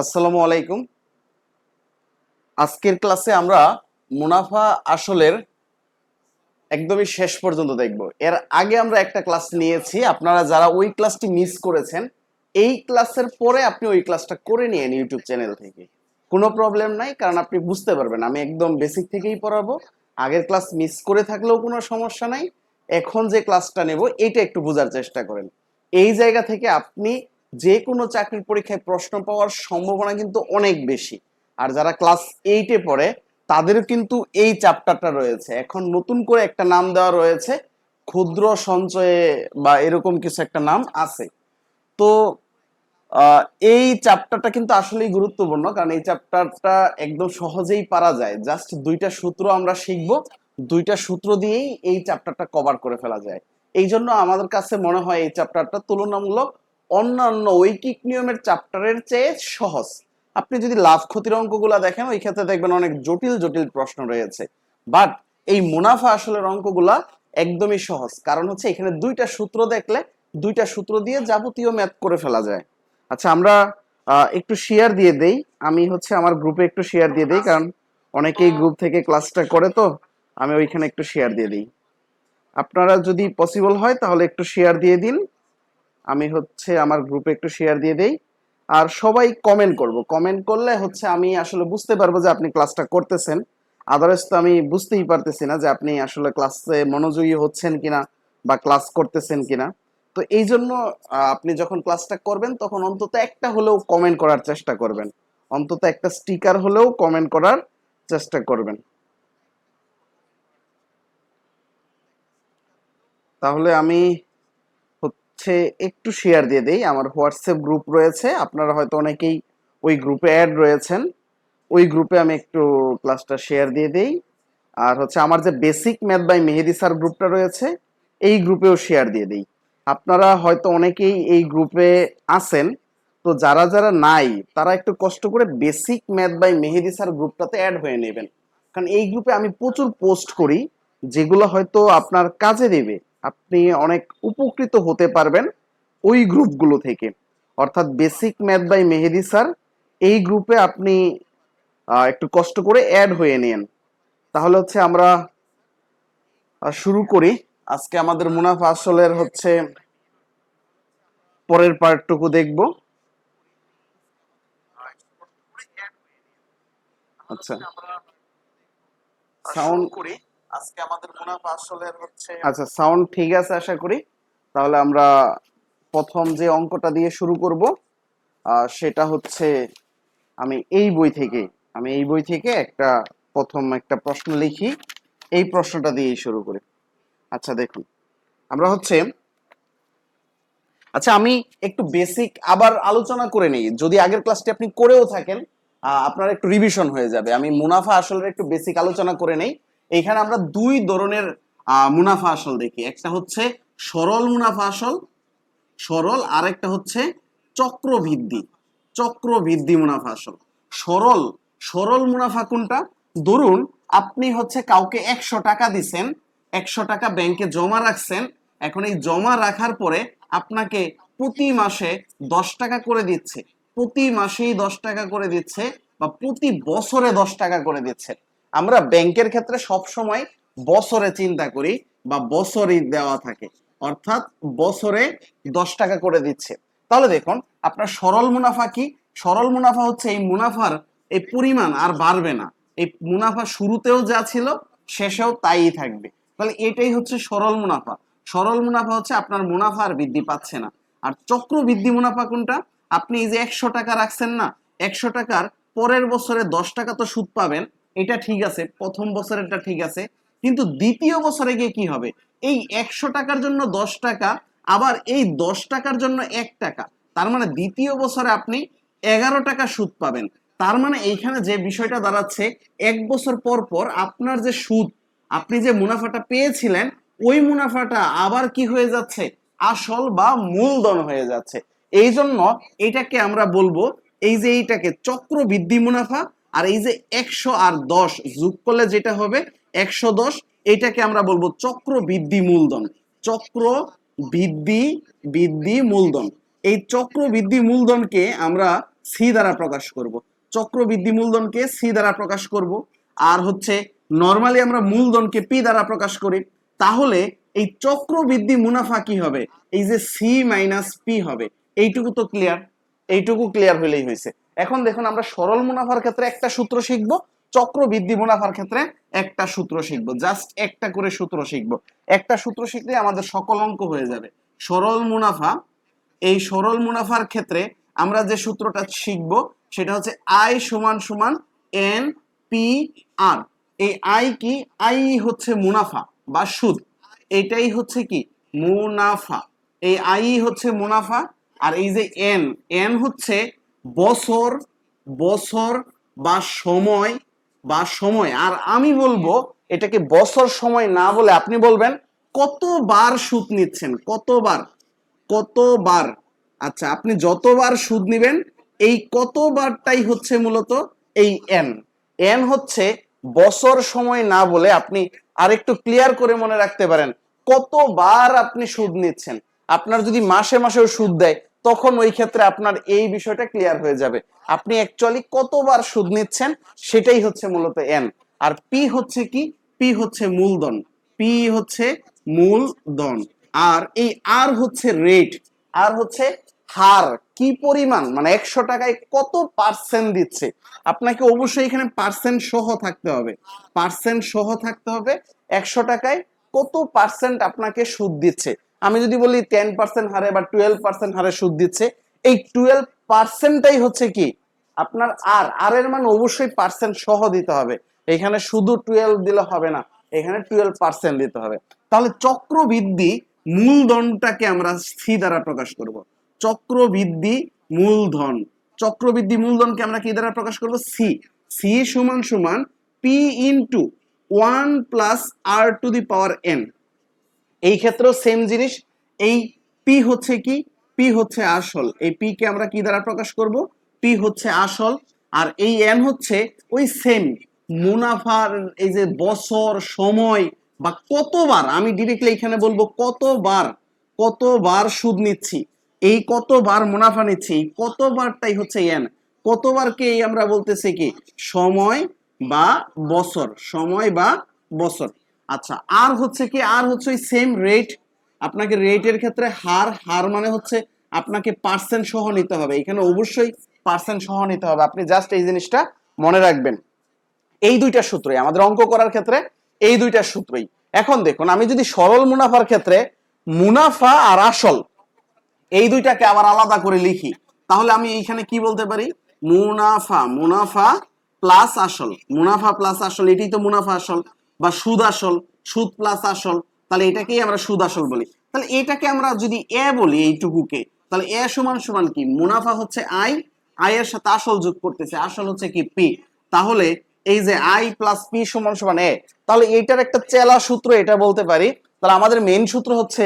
আসসালামু আলাইকুম। আজকের ক্লাসে আমরা মুনাফা আসলের একদমই শেষ পর্যন্ত দেখব। এর আগে আমরা একটা ক্লাস নিয়েছি, আপনারা যারা ওই ক্লাসটি মিস করেছেন এই ক্লাসের পরে আপনি ওই ক্লাসটা করে নিন ইউটিউব চ্যানেল থেকে। কোনো প্রবলেম নাই, কারণ আপনি বুঝতে পারবেন আমি একদম বেসিক থেকেই পড়াবো। আগের ক্লাস মিস করে থাকলেও কোনো সমস্যা নাই। এখন যে ক্লাসটা নেব এইটা একটু বোঝার চেষ্টা করেন। এই জায়গা থেকে আপনি যে কোনো চাকরির পরীক্ষায় প্রশ্ন পাওয়ার সম্ভাবনা কিন্তু অনেক বেশি। আর যারা ক্লাস 8-এ পড়ে তাদেরও কিন্তু এই চ্যাপ্টারটা রয়েছে। এখন নতুন করে একটা নাম দেওয়া রয়েছে, ক্ষুদ্র সঞ্চয়ে বা এরকম কিছু একটা নাম আছে। তো এই চ্যাপ্টারটা কিন্তু আসলেই গুরুত্বপূর্ণ, কারণ এই চ্যাপ্টারটা একদম সহজেই পারা যায়। জাস্ট দুইটা সূত্র আমরা শিখবো, দুইটা সূত্র দিয়েই এই চ্যাপ্টারটা কভার করে ফেলা যায়। এই জন্য আমাদের কাছে মনে হয় এই চ্যাপ্টারটা তুলনামূলক অন্যান্য ঐকিক নিয়মের চ্যাপ্টারের চেয়ে সহজ। আপনি যদি লাভ ক্ষতির অঙ্কগুলা দেখেন ওই ক্ষেত্রে দেখবেন অনেক জটিল জটিল প্রশ্ন রয়েছে, বাট এই মুনাফা আসলের অঙ্কগুলা একদমই সহজ। কারণ হচ্ছে এখানে দুইটা সূত্র দেখলে দুইটা সূত্র দিয়ে যাবতীয় ম্যাথ করে ফেলা যায়। আচ্ছা, আমরা একটু শেয়ার দিয়ে দেই। আমি হচ্ছে আমার গ্রুপে একটু শেয়ার দিয়ে দেই, কারণ অনেকেই গ্রুপ থেকে ক্লাসটা করে, তো আমি ওইখানে একটু শেয়ার দিয়ে দিই। আপনারা যদি পসিবল হয় তাহলে একটু শেয়ার দিয়ে দিন। আমি হচ্ছে আমার গ্রুপে একটু শেয়ার দিয়ে দেই। আর সবাই কমেন্ট করব, কমেন্ট করলে হচ্ছে আমি আসলে বুঝতে পারবো যে আপনি ক্লাসটা করতেছেন। আদারওয়াইজ তো আমি বুঝতেই পারতেছি না যে আপনি আসলে ক্লাসে মনোযোগী হচ্ছেন কিনা বা ক্লাস করতেছেন কিনা। তো এই জন্য আপনি যখন ক্লাসটা করবেন তখন অন্তত একটা হলেও কমেন্ট করার চেষ্টা করবেন, অন্তত একটা স্টিকার হলেও কমেন্ট করার চেষ্টা করবেন। তাহলে আমি হচ্ছে একটু শেয়ার দিয়ে দেই। আমার হোয়াটসঅ্যাপ গ্রুপ রয়েছে, আপনারা হয়তো অনেকেই ওই গ্রুপে অ্যাড রয়েছেন। ওই গ্রুপে আমি একটু ক্লাসটা শেয়ার দিয়ে দেই। আর হচ্ছে আমার যে basic math by Mehedi sir গ্রুপটা রয়েছে এই গ্রুপেও শেয়ার দিয়ে দেই। আপনারা হয়তো অনেকেই এই গ্রুপে আছেন, তো যারা যারা নাই তারা একটু কষ্ট করে basic math by Mehedi sir গ্রুপটাতে অ্যাড হয়ে নেবেন। কারণ এই গ্রুপে আমি প্রচুর পোস্ট করি যেগুলো হয়তো আপনার কাজে দেবে, আপনি অনেক উপকৃত হতে পারবেন ওই গ্রুপগুলো থেকে। অর্থাৎ basic math by Mehedi sir এই গ্রুপে আপনি একটু কষ্ট করে অ্যাড হয়ে নিন। তাহলে হচ্ছে আমরা শুরু করি। আজকে আমাদের মুনাফা আসলের হচ্ছে পরের পার্টটুকু দেখব। আচ্ছা, সাউন্ড করি। আজকে আমাদের মুনাফা আসলের হচ্ছে, আচ্ছা সাউন্ড ঠিক আছে আশা করি। তাহলে আমরা প্রথম যে অঙ্কটা দিয়ে শুরু করব সেটা হচ্ছে আমি এই বই থেকে একটা প্রথম একটা প্রশ্ন লিখি, এই প্রশ্নটা দিয়েই শুরু করি। আচ্ছা দেখুন, আমরা হচ্ছে, আচ্ছা আমি একটু বেসিক আবার আলোচনা করে নিই। যদি আগের ক্লাসটি আপনি করেও থাকেন আপনার একটু রিভিশন হয়ে যাবে। আমি মুনাফা আসলের একটু বেসিক আলোচনা করে নেই। এইখানে আমরা দুই ধরনের মুনাফা আসল দেখি, একটা হচ্ছে সরল মুনাফা আসল, সরল, আর একটা হচ্ছে চক্রবৃদ্ধি, চক্রবৃদ্ধি মুনাফা আসল। সরল, সরল মুনাফা কোনটা? ধরুন আপনি হচ্ছে কাউকে 100 টাকা দিছেন, 100 টাকা ব্যাংকে জমা রাখছেন। এখন এই জমা রাখার পরে আপনাকে প্রতি মাসে 10 টাকা করে দিচ্ছে, প্রতি মাসেই 10 টাকা করে দিচ্ছে, বা প্রতি বছরে 10 টাকা করে দিচ্ছে। আমরা ব্যাংকের ক্ষেত্রে সব সময় বছরে চিন্তা করি বা বছরই দেওয়া থাকে, অর্থাৎ বছরে 10 টাকা করে দিচ্ছে। তাহলে দেখুন আপনার সরল মুনাফা কি? সরল মুনাফা হচ্ছে এই মুনাফার এই পরিমাণ আর বাড়বে না, এই মুনাফা শুরুতেও যা ছিল শেষেও তাই থাকবে। তাহলে এটাই হচ্ছে সরল মুনাফা। সরল মুনাফা হচ্ছে আপনার মুনাফা আর বৃদ্ধি পাচ্ছে না। আর চক্রবৃদ্ধি মুনাফা কোনটা? আপনি এই যে 100 টাকা রাখছেন না, 100 টাকার পরের বছরে 10 টাকা তো সুদ পাবেন, এটা ঠিক আছে, প্রথম বছরেরটা ঠিক আছে, কিন্তু দ্বিতীয় বছরে গিয়ে কি হবে? এই 100 টাকার জন্য 10 টাকা, আবার এই 10 টাকার জন্য 1 টাকা, তার মানে দ্বিতীয় বছরে আপনি 11 টাকা সুদ পাবেন। তার মানে এইখানে যে বিষয়টা দাঁড়াচ্ছে, 1 বছর পর পর আপনার যে সুদ, আপনি যে মুনাফাটা পেয়েছিলেন ওই মুনাফাটা আবার কি হয়ে যাচ্ছে? আসল বা মূলধন হয়ে যাচ্ছে। এই জন্য এটাকে আমরা বলবো, এই যে এইটাকে চক্রবৃদ্ধি মুনাফা। আর এই যে 100 আর 10 যোগ করলে যেটা হবে 110, এটাকে আমরা বলবো চক্রবৃদ্ধি মূলধন। চক্র বৃদ্ধি, বৃদ্ধি মূলধন। এই চক্রবৃদ্ধি মূলধনকে আমরা সি দ্বারা প্রকাশ করব, চক্রবৃদ্ধি মূলধনকে সি দ্বারা প্রকাশ করব, আর হচ্ছে নর্মালি আমরা মূলধনকে পি দ্বারা প্রকাশ করি। তাহলে এই চক্রবৃদ্ধি মুনাফা কি হবে? এই যে সি মাইনাস পি হবে। এইটুকু তো ক্লিয়ার, এইটুকু ক্লিয়ার হলেই হয়েছে। এখন দেখুন আমরা সরল মুনাফার ক্ষেত্রে একটা সূত্র শিখবো, চক্রবৃদ্ধি মুনাফার ক্ষেত্রে একটা সূত্র শিখবো, জাস্ট একটা করে সূত্র শিখবো। একটা সূত্র শিখলে আমাদের সকল অঙ্ক হয়ে যাবে। সরল মুনাফা, এই সরল মুনাফার ক্ষেত্রে আমরা যে সূত্রটা শিখব সেটা হচ্ছে আই সমান সমান এন পি আর। এই আই কি? আই হচ্ছে মুনাফা বা সুদ, এটাই হচ্ছে কি? মুনাফা। এই আই হচ্ছে মুনাফা, আর এই যে এন, এন হচ্ছে বছর, বছর বা সময়, বা সময়। আর আমি বলবো এটাকে বছর সময় না বলে আপনি বলবেন কতবার সুদ নিচ্ছেন, কতবার, কতবার। আচ্ছা, আপনি যতবার সুদ নিবেন এই কতবারটাই হচ্ছে মূলত এই এন। এন হচ্ছে বছর সময় না বলে আপনি আরেকটু ক্লিয়ার করে মনে রাখতে পারেন কতবার আপনি সুদ নিচ্ছেন। আপনার যদি মাসে মাসেও সুদ দেয় তখন ওই ক্ষেত্রে আপনার এই বিষয়টা ক্লিয়ার হয়ে যাবে, আপনি অ্যাকচুয়ালি কতবার সুদ নিচ্ছেন সেটাই হচ্ছে মূলত এন। আর পি হচ্ছে কি? পি হচ্ছে মূলধন, পি হচ্ছে মূলধন। আর এই আর হচ্ছে রেট, আর হচ্ছে হার, কি পরিমাণ, মানে 100 টাকায় কত পার্সেন্ট দিচ্ছে। আপনাকে অবশ্যই এখানে পার্সেন্ট সহ থাকতে হবে, পার্সেন্ট সহ থাকতে হবে। 100 টাকায় কত পার্সেন্ট আপনাকে সুদ দিচ্ছে। আমি যদি বলি 10% হারে বা 12% হারে সুদ দিচ্ছে, এই 12%টাই হচ্ছে কি আপনার আর। আর এর মানে অবশ্যই পার্সেন্ট সহ দিতে হবে, এখানে শুধু 12 দিলে হবে না, এখানে 12% দিতে হবে। তাহলে চক্রবৃদ্ধি মূলধনটাকে আমরা সি দ্বারা প্রকাশ করব, চক্রবৃদ্ধি মূলধন, চক্রবৃদ্ধি মূলধনকে আমরা কি দ্বারা প্রকাশ করব? সি। সি সমান সমান P into 1 plus R to the power n. এই ক্ষেত্রেও সেম জিনিস, এই পি হচ্ছে কি? পি হচ্ছে আসল, এই পি কে আমরা কি দ্বারা প্রকাশ করব? পি হচ্ছে আসল, আর এই এন হচ্ছে ওই সেম মুনাফার, এই যে বছর, সময় বা কতবার। আমি ডিরেক্টলি এখানে বলবো কতবার, কতবার সুদ নিচ্ছি, এই কতবার মুনাফা নিচ্ছি, এই কতবারটাই হচ্ছে এন। কতবারকে এই আমরা বলতেছি কি? সময় বা বছর, সময় বা বছর। আচ্ছা, আর হচ্ছে কি? আর হচ্ছে ওই সেম রেট। আপনাকে রেটের ক্ষেত্রে হার, হার মানে হচ্ছে আপনাকে পার্সেন্ট সহ নিতে হবে, এখানে অবশ্যই পার্সেন্ট সহ নিতে হবে। আপনি জাস্ট এই জিনিসটা মনে রাখবেন। এই দুইটা সূত্রই আমাদের অঙ্ক করার ক্ষেত্রে, এই দুইটা সূত্রই। এখন দেখুন আমি যদি সরল মুনাফার ক্ষেত্রে মুনাফা আর আসল এই দুইটাকে আবার আলাদা করে লিখি, তাহলে আমি এইখানে কি বলতে পারি? মুনাফা, মুনাফা প্লাস আসল, মুনাফা প্লাস আসল, এটাই তো মুনাফা আসল বা সুদ আসল, সুদ প্লাস আসল, তাহলে এটাকেই আমরা সুদ আসল বলি। তাহলে এটাকে আমরা যদি এ বলি এইটুকুকে, তাহলে এ সমান সমান কি? মুনাফা হচ্ছে আই, আই এর সাথে আসল যোগ করতেছে, আসল হচ্ছে কি? পি। তাহলে এই যে আই প্লাস পি সমান সমান এ, তাহলে এইটার একটা চেলা সূত্র এটা বলতে পারি। তাহলে আমাদের মেইন সূত্র হচ্ছে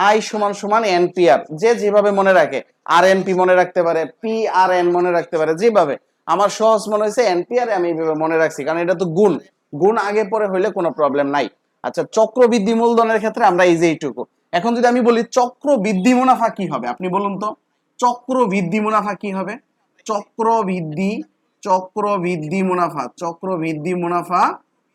আই সমান সমান এনপিআর। যে যেভাবে মনে রাখে, আর এনপি মনে রাখতে পারে, পি আর এন মনে রাখতে পারে, যেভাবে আমার সহজ মনে হয়েছে এনপিআর, আমি এইভাবে মনে রাখছি, কারণ এটা তো গুণ, গুণ আগে পরে হইলে কোনো প্রবলেম নাই। আচ্ছা, চক্রবৃদ্ধি মূলধনের ক্ষেত্রে আমরা এই যে এইটুকু। এখন যদি আমি বলি চক্রবৃদ্ধি মুনাফা কি হবে, আপনি বলুন তো চক্রবৃদ্ধি মুনাফা কি হবে? চক্রবৃদ্ধি, চক্রবৃদ্ধি মুনাফা, চক্রবৃদ্ধি মুনাফা,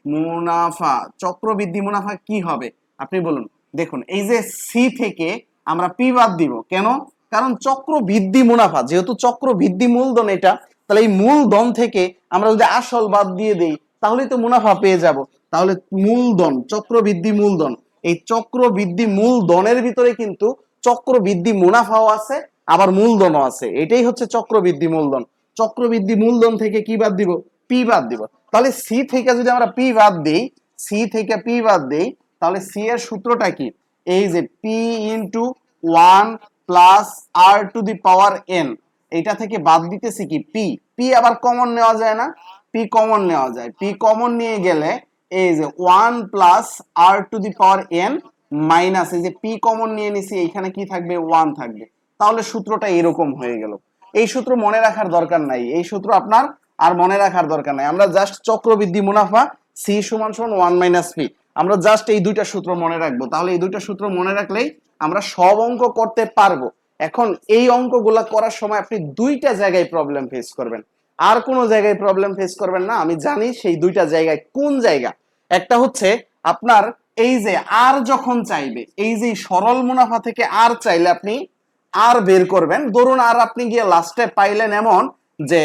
মুনাফা, চক্রবৃদ্ধি মুনাফা কি হবে আপনি বলুন। দেখুন এই যে সি থেকে আমরা পি বাদ দিব, কেন? কারণ চক্রবৃদ্ধি মুনাফা যেহেতু চক্রবৃদ্ধি মূলধন এটা, তাহলে এই মূলধন থেকে আমরা যদি আসল বাদ দিয়ে দেই তাহলেই তো মুনাফা পেয়ে যাব। তাহলে মূলধন, চক্রবৃদ্ধি মূলধন, এই চক্রবৃদ্ধি মূলধনের ভিতরে কিন্তু চক্রবৃদ্ধি মুনাফাও আছে আবার মূলধনও আছে, এটাই হচ্ছে চক্রবৃদ্ধি মূলধন। চক্রবৃদ্ধি মূলধন থেকে কি বাদ দিব? পি বাদ দিব। তাহলে সি থেকে যদি আমরা পি বাদ দিই, সি থেকে পি বাদ দিই, তাহলে সি এর সূত্রটা কি? এই যে p into 1 plus R to the power n, এটা থেকে বাদ দিতেছি কি? পি। পি আবার কমন নেওয়া যায় না? পি কমন নেওয়া যায়, পি কমন নিয়ে গেলে এই যে 1 plus R to the power N minus, এই যে পি কমন নিয়ে নিছি, এখানে কি থাকবে? 1 থাকবে। তাহলে সূত্রটা এরকম হয়ে গেল। এই সূত্র মনে রাখার দরকার নাই, এই সূত্র আপনার আর মনে রাখার দরকার নাই। আমরা জাস্ট চক্রবৃদ্ধি মুনাফা সি সমান সমান 1 মাইনাস পি, আমরা জাস্ট এই দুইটা সূত্র মনে রাখবো। তাহলে এই দুইটা সূত্র মনে রাখলেই আমরা সব অঙ্ক করতে পারবো। এখন এই অঙ্কগুলা করার সময় আপনি দুইটা জায়গায় প্রবলেম ফেস করবেন, আর কোনো জায়গায় প্রবলেম ফেস করবেন না। আমি জানি সেই দুইটা জায়গায় কোন জায়গা। একটা হচ্ছে আপনার এই যে আর যখন চাইবে, এই যে সরল মুনাফা থেকে আর চাইলে আপনি আর বের করবেন। ধরুন আর আপনি গিয়ে লাস্টে পাইলেন এমন যে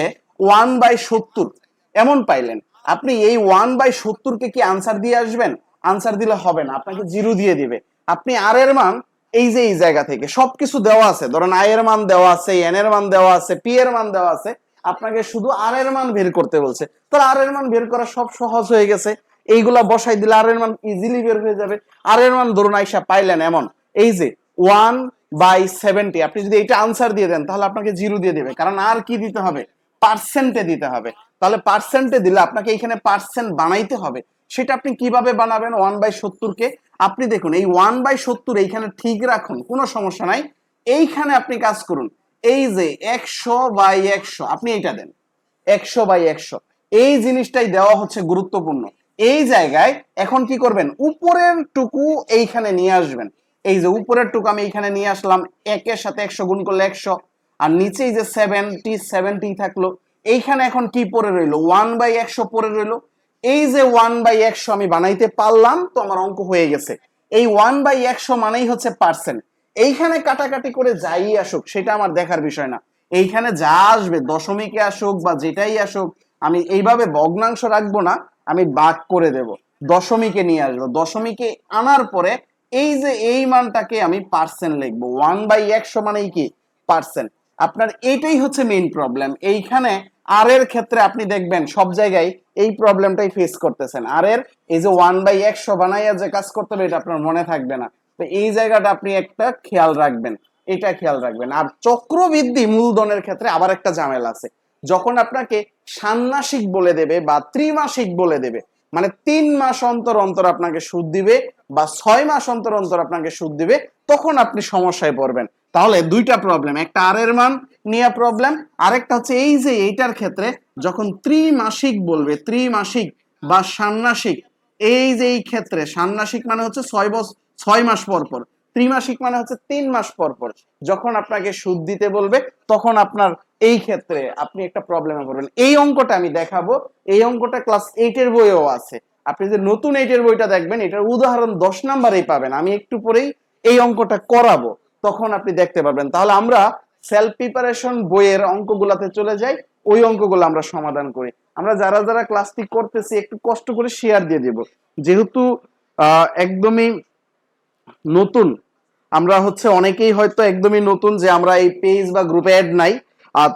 1/70 এমন পাইলেন, আপনি এই 1/70 কে কি আনসার দিয়ে আসবেন? আনসার দিলে হবে না, আপনাকে জিরো দিয়ে দিবে। আপনি আর এর মান এই যে এই জায়গা থেকে সবকিছু দেওয়া আছে, ধরেন আই এর মান দেওয়া আছে, এন এর মান দেওয়া আছে, পি এর মান দেওয়া আছে, আপনাকে শুধু আর এর মান বের করতে বলছে। তাহলে আর এর মান বের করা সব সহজ হয়ে গেছে, এইগুলা বসাই দিলে আর এর মান ইজিলি বের হয়ে যাবে। আর এর মান ধরুন আইসা পাইলেন এমন এই যে 1/70, আপনি যদি এটা আনসার দিয়ে দেন তাহলে আপনাকে জিরো দিয়ে দেবে, কারণ আর কি দিতে হবে? পার্সেন্টে দিতে হবে। তাহলে পার্সেন্টে দিলে আপনাকে এখানে পার্সেন্ট বানাইতে হবে। সেটা আপনি কিভাবে বানাবেন? 1/70 কে আপনি দেখুন এই 1/70 এইখানে ঠিক রাখুন, কোনো সমস্যা নাই। এইখানে আপনি কাজ করুন, এই যে 100/100 আপনি এইটা দেন, 100/100 এই জিনিসটাই দেওয়া হচ্ছে গুরুত্বপূর্ণ। এই জায়গায় এখন কি করবেন? উপরের টুকু এইখানে নিয়ে আসবেন। এই যে উপরের টুকু আমি এইখানে নিয়ে আসলাম, 1 এর সাথে 100 গুণ করলে 100, আর নিচে যে 70 থাকলো, এইখানে এখন কি পড়ে রইলো? 1/100 পড়ে রইলো। এই যে 1/100 আমি বানাইতে পারলাম, তো আমার অঙ্ক হয়ে গেছে। এই 1/100 মানেই হচ্ছে পার্সেন্ট। এইখানে কাটাকাটি করে যাই আসুক সেটা আমার দেখার বিষয় না। এইখানে যা আসবে, দশমিকে আসুক বা যেটাই আসুক, আমি এইভাবে ভগ্নাংশ রাখবো না, আমি ভাগ করে দেব, দশমিকে নিয়ে আসবো। দশমিকে আনার পরে এই যে এই মানটাকে আমি পার্সেন্ট লিখবো। 1/100 মানেই কি? পার্সেন্ট। আপনার এইটাই হচ্ছে মেইন প্রবলেম। এইখানে আর এর ক্ষেত্রে আপনি দেখবেন সব জায়গায় এই প্রবলেমটাই ফেস করতেছেন। আর এর এই যে 1/100 বানাইয়া যে কাজ করতে হবে, এটা আপনার মনে থাকবে না। তো এই জায়গাটা আপনি একটা খেয়াল রাখবেন, এটা খেয়াল রাখবেন। আর চক্রবৃদ্ধি মূলধনের ক্ষেত্রে আবার একটা ঝামেলা আছে। যখন আপনাকে ষান্মাসিক বলে দেবে বা ত্রিমাসিক বলে দেবে, মানে 3 মাস অন্তর অন্তর আপনাকে সুদ দিবে বা 6 মাস অন্তর অন্তর আপনাকে সুদ দিবে, তখন আপনি সমস্যায় পড়বেন। তাহলে দুইটা প্রবলেম, একটা আর এর মান নিয়ে প্রবলেম, আরেকটা হচ্ছে এই যে এইটার ক্ষেত্রে যখন ত্রিমাসিক বলবে, ত্রিমাসিক বা ষান্মাসিক, এই যে এই ক্ষেত্রে ষান্মাসিক মানে হচ্ছে 6 মাস পর পর, ত্রিমাসিক মানে হচ্ছে 3 মাস পর পর যখন আপনাকে সুদ দিতে বলবে, তখন আপনার এই ক্ষেত্রে আপনি একটা প্রবলেমে পড়বেন। এই অঙ্কটা আমি দেখাবো, এই অঙ্কটা ক্লাস 8 এর বইয়েও আছে। আপনি যে নতুন 8 এর বইটা দেখবেন, এটার উদাহরণ 10 নাম্বারেই পাবেন। আমি একটু পরেই এই অঙ্কটা করাবো, তখন আপনি দেখতে পারবেন। তাহলে আমরা সেলফ প্রিপারেশন বইয়ের অঙ্কগুলাতে চলে যাই, ওই অঙ্কগুলো আমরা সমাধান করি। আমরা যারা যারা ক্লাসটি করতেছি একটু কষ্ট করে শেয়ার দিয়ে দেব, যেহেতু একদমই নতুন, আমরা হচ্ছে অনেকেই হয়তো একদমই নতুন যে আমরা এই পেজ বা গ্রুপে অ্যাড নাই,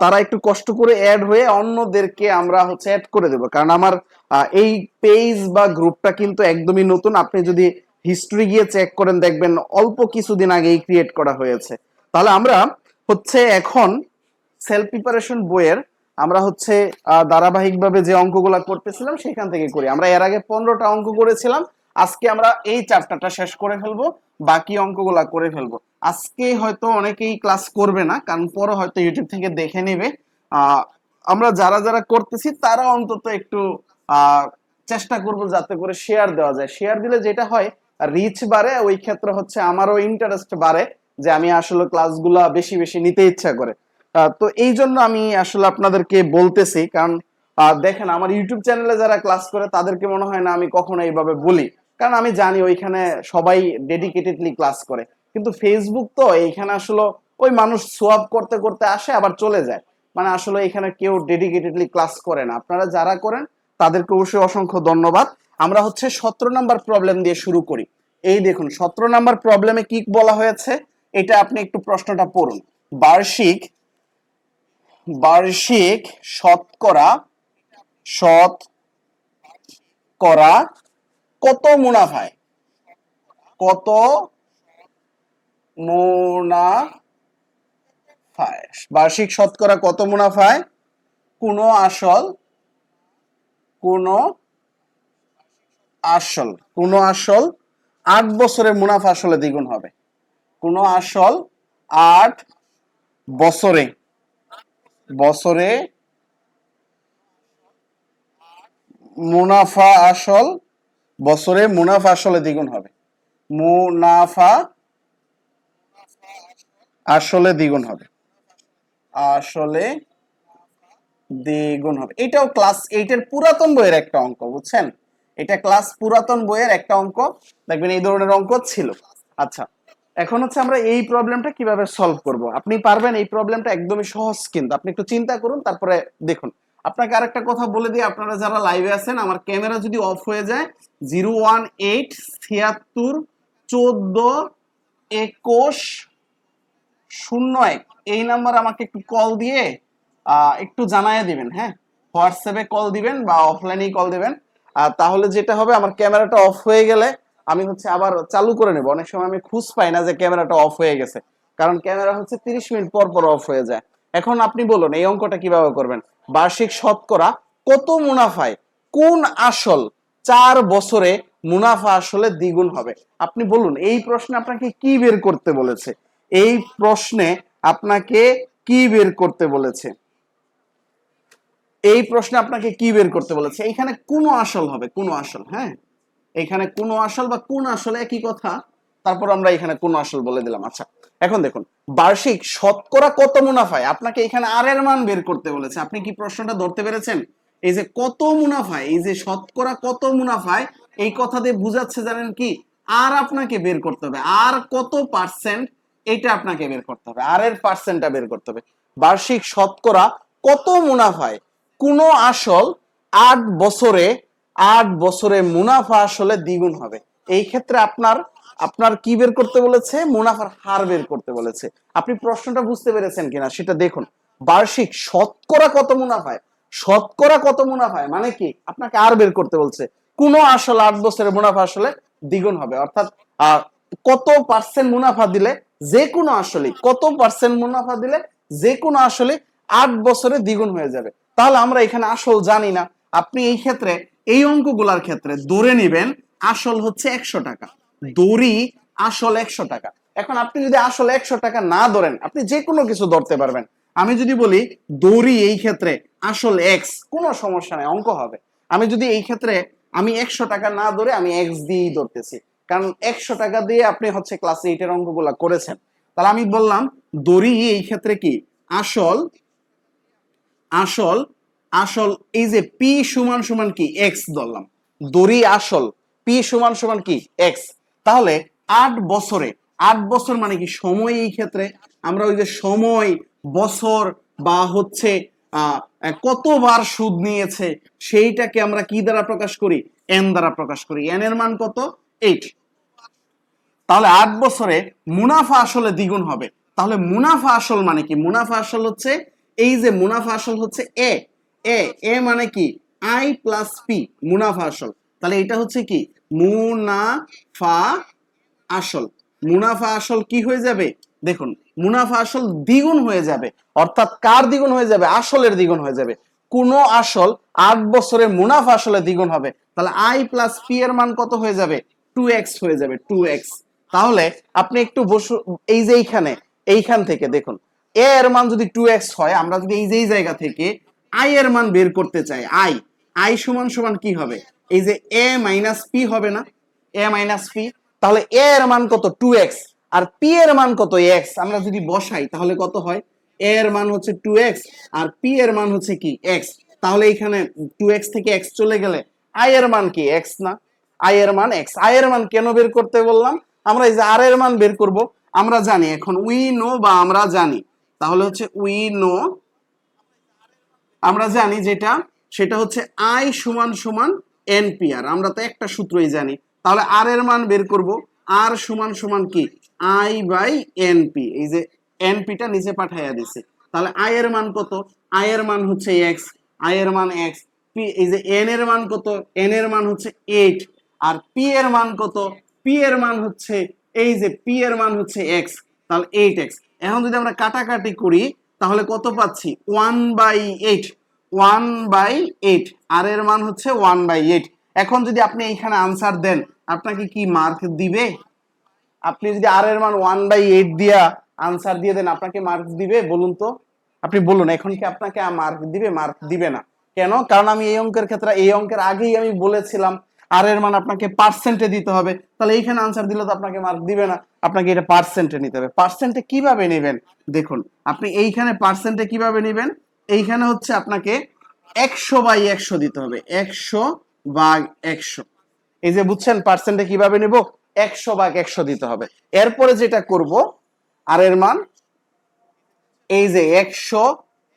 তারা একটু কষ্ট করে অ্যাড হয়ে অন্যদেরকে আমরা হচ্ছে অ্যাড করে দেব। কারণ আমার এই পেজ বা গ্রুপটা কিন্তু একদমই নতুন। আপনি যদি হিস্ট্রি গিয়ে চেক করেন দেখবেন অল্প কিছুদিন আগেই ক্রিয়েট করা হয়েছে। তাহলে আমরা হচ্ছে এখন সেলফ প্রিপারেশন বইয়ের আমরা হচ্ছে ধারাবাহিকভাবে যে অঙ্কগুলা করতেছিলাম সেখান থেকে করি। আমরা এর আগে 15টা অঙ্ক করেছিলাম, আজকে আমরা এই চ্যাপ্টারটা শেষ করে ফেলবো, বাকি অঙ্কগুলা করে ফেলবো। আজকে হয়তো অনেকেই ক্লাস করবে না, কারণ পরে হয়তো ইউটিউব থেকে দেখে নেবে। আমরা যারা যারা করতেছি তারা অন্তত একটু চেষ্টা করব যাতে করে শেয়ার দেওয়া যায়। শেয়ার দিলে যেটা হয়, রিচ বাড়ে, ওই ক্ষেত্রে হচ্ছে আমারও ইন্টারেস্ট বাড়ে যে আমি আসলে ক্লাসগুলা বেশি বেশি নিতে ইচ্ছা করে। তো এই জন্য আমি আসলে আপনাদেরকে বলতেছি, কারণ দেখেন আমার ইউটিউব চ্যানেলে যারা ক্লাস করে তাদেরকে মনে হয় না আমি কখনো এইভাবে বলি, কারণ আমি জানি ওইখানে সবাই ডেডিকেটেডলি ক্লাস করে। কিন্তু ফেসবুক তো এইখানে আসলে ওই মানুষ সোয়াপ করতে করতে আসে আবার চলে যায়, মানে আসলে এখানে কেউ ডেডিকেটেডলি ক্লাস করে না। আপনারা যারা করেন তাদেরকে অবশ্যই অসংখ্য ধন্যবাদ। আমরা হচ্ছে 17 নাম্বার প্রবলেম দিয়ে শুরু করি। এই দেখুন 17 নাম্বার প্রবলেমে কি বলা হয়েছে, এটা আপনি একটু প্রশ্নটা পড়ুন। বার্ষিক বার্ষিক শতকরা শতকরা কত মুনাফায়, কত মুনাফায়, বার্ষিক শতকরা কত মুনাফায় কোন আসল, কোন আসল, কোন আসল 8 বছরে মুনাফা আসলে দ্বিগুণ হবে। কোন আসল 8 বছরে, বছরে মুনাফা আসল, বছরে মুনাফা আসলে দ্বিগুণ হবে। মুনাফা আসলে দ্বিগুণ হবে, আসলে দ্বিগুণ হবে। এটাও ক্লাস 8 এর পুরাতন বইয়ের একটা অঙ্ক, বুঝছেন? এটা ক্লাস পুরাতন বইয়ের একটা অঙ্ক, দেখবেন এই ধরনের অঙ্ক ছিল। আচ্ছা, এখন হচ্ছে আমরা এই প্রবলেমটা কিভাবে সলভ করব। আপনি পারবেন, এই প্রবলেমটা একদমই সহজ, কিন্তু আপনি একটু চিন্তা করুন তারপরে দেখুন। আপনাকে আরেকটা কথা বলে দিই, আপনারা যারা লাইভে আছেন, আমার ক্যামেরা যদি অফ হয়ে যায় 018 76 14 21 01 এই নাম্বার আমাকে একটু কল দিয়ে একটু জানাইয়া দিবেন, হ্যাঁ? হোয়াটসঅ্যাপে কল দিবেন বা অফলাইনেই কল দিবেন। তাহলে যেটা হবে, আমার ক্যামেরাটা অফ হয়ে গেলে আমি হচ্ছে আবার চালু করে নেব। অনেক সময় আমি খুঁজ পাই না যে ক্যামেরাটা অফ হয়ে গেছে, কারণ ক্যামেরা হচ্ছে 30 মিনিট পর পর অফ হয়ে যায়। এখন আপনি বলুন এই অঙ্কটা কিভাবে করবেন। বার্ষিক শতকরা কত মুনাফায় কোন আসল 4 বছরে মুনাফা আসলে দ্বিগুণ হবে? আপনি বলুন এই প্রশ্নে আপনাকে কি বের করতে বলেছে, এই প্রশ্নে আপনাকে কি বের করতে বলেছে, এই প্রশ্নে আপনাকে কি বের করতে বলেছে? এখানে কোন আসল হবে, কোন আসল, হ্যাঁ, এখানে কোন আসল বা কোন আসলে একই কথা, তারপর আমরা এখানে কোন আসল বলে দিলাম। আচ্ছা, এখন দেখুন বার্ষিক শতকরা কত মুনাফায়, আপনাকে এখানে আর এর মান বের করতে বলেছে। আপনি কি প্রশ্নটা ধরতে পেরেছেন? এই যে কত মুনাফায়, এই যে শতকরা কত মুনাফায়, এই কথা দিয়ে বুঝাচ্ছে জানেন কি, আর আপনাকে বের করতে হবে, আর কত পার্সেন্ট, এটা আপনাকে বের করতে হবে, আর এর পার্সেন্টটা বের করতে হবে। বার্ষিক শতকরা কত মুনাফায় কোন আসল 8 বছরে, 8 বছরে মুনাফা আসলে দ্বিগুণ হবে। এই ক্ষেত্রে আপনার আপনার কি বের করতে বলেছে? মুনাফার হার বের করতে বলেছে। আপনি প্রশ্নটা বুঝতে পেরেছেন কিনা সেটা দেখুন। বার্ষিক শতকরা কত মুনাফায়, শতকরা কত মুনাফায় মানে কি, আপনাকে আর বের করতে বলছে কোন আসল 8 বছরের মুনাফা আসলে দ্বিগুণ হবে, অর্থাৎ কত পার্সেন্ট মুনাফা দিলে যে কোনো আসলে, কত পার্সেন্ট মুনাফা দিলে যে কোনো আসলে 8 বছরে দ্বিগুণ হয়ে যাবে। তাহলে আমরা এখানে আসল জানি না। আপনি এই ক্ষেত্রে, এই অঙ্কগুলার ক্ষেত্রে ধরে নেবেন আসল হচ্ছে 100 টাকা, দড়ি আসল 100 টাকা। এখন আপনি যদি আসল 100 টাকা না ধরেন, আপনি যে কোনো কিছু ধরতে পারবেন। আমি যদি বলি দড়ি এই ক্ষেত্রে আসল এক্স, কোনো সমস্যা নেই, অঙ্ক হবে। আমি যদি এই ক্ষেত্রে আমি 100 টাকা না ধরে আমি এক্স দিয়েই ধরতেছি, কারণ 100 টাকা দিয়ে আপনি হচ্ছে ক্লাস 8 এর অঙ্কগুলা করেছেন। তাহলে আমি বললাম দড়ি এই ক্ষেত্রে কি আসল, আসল, আসল এই যে পি সমান সমান কি এক্স ধরলাম, দড়ি আসল পি সমান সমান কি এক্স। তাহলে 8 বছরে, 8 বছর মানে কি সময়, এই ক্ষেত্রে আমরা ওই যে সময়, বছর বা হচ্ছে কতবার সুদ নিয়েছে সেইটাকে আমরা কি দ্বারা প্রকাশ করি, এন দ্বারা প্রকাশ করি। এন এর মান কত? 8। তাহলে 8 বছরে মুনাফা আসলে দ্বিগুণ হবে। তাহলে মুনাফা আসল মানে কি? মুনাফা আসল হচ্ছে এই যে মুনাফা আসল হচ্ছে এ, এ, এ মানে কি আই প্লাস পি, মুনাফা আসল। তাহলে এটা হচ্ছে কি মুনাফা আসল। মুনাফা আসল কি হয়ে যাবে দেখুন, মুনাফা আসল দ্বিগুণ হয়ে যাবে, অর্থাৎ কার দ্বিগুণ হয়ে যাবে? আসলের দ্বিগুণ হয়ে যাবে। কোন আসল 8 বছরে মুনাফা আসলে দ্বিগুণ হবে, তাহলে আই প্লাস পি এর মান কত হয়ে যাবে? 2x হয়ে যাবে, 2x। তাহলে আপনি একটু বসু, এই যে এইখানে, এইখান থেকে দেখুন এ এর মান যদি 2x হয়, আমরা যদি এই যে এই জায়গা থেকে আই এর মান বের করতে চাই, আই, আই সমান সমান কি হবে? এই যে এ মাইনাস পি হবে না, এ মাইনাস পি। তাহলে এ এর মান কত? 2x, আর পি এর মান কত? x। আমরা যদি বসাই তাহলে কত হয়? এ এর মান হচ্ছে 2x আর পি এর মান হচ্ছে কি x। তাহলে এখানে 2x থেকে x চলে গেলে আই এর মান কি x না? আই এর মান x। আই এর মান কেন বের করতে বললাম? আমরা এই যে আর এর মান বের করব, আমরা জানি এখন উই নো, বা আমরা জানি, তাহলে হচ্ছে উই নো, আমরা জানি যেটা, সেটা হচ্ছে আই সমান সমান এনপিআর। আমরা তো একটা সূত্রই জানি। তাহলে আর এর মান বের করব, আর সমান সমান কি আই বাই এনপি। এই যে এনপিটা নিচে পাঠাইয়া দিছে। তাহলে আই এর মান কত? আই এর মান হচ্ছে এক্স, আই এর মান এক্স। পি, এই যে এন এর মান কত? এন এর মান হচ্ছে 8, আর পি এর মান কত? পি এর মান হচ্ছে, এই যে পি এর মান হচ্ছে এক্স, তাহলে 8x। এখন যদি আমরা কাটাকাটি করি তাহলে কত পাচ্ছি? 1/8, 1/8। আর এর মান হচ্ছে 1/8। এখন যদি আপনি এইখানে আনসার দেন, আপনাকে কি মার্ক দিবে? আপনি যদি আর এর মান 1/8 দিয়া আনসার দিয়ে দেন, আপনাকে মার্ক দিবে? বলুন তো, আপনি বলুন এখন কি আপনাকে মার্ক দিবে? মার্ক দিবে না। কেন? কারণ আমি এই অঙ্কের ক্ষেত্রে, এই অঙ্কের আগেই আমি বলেছিলাম আর এর মান আপনাকে পার্সেন্টে দিতে হবে, তাহলে এইখানে আনসার দিলে তো আপনাকে মার্ক দিবে না, আপনাকে এটা পার্সেন্টে নিতে হবে। পার্সেন্টে কিভাবে নেবেন দেখুন, আপনি এইখানে পার্সেন্টে কিভাবে নেবেন, এইখানে হচ্ছে আপনাকে 100/100 দিতে হবে, 100/100। এই যে বুঝছেন পার্সেন্টে কিভাবে নেব, 100/100 দিতে হবে। এরপরে যেটা করব, আর এর মান এই যে 100,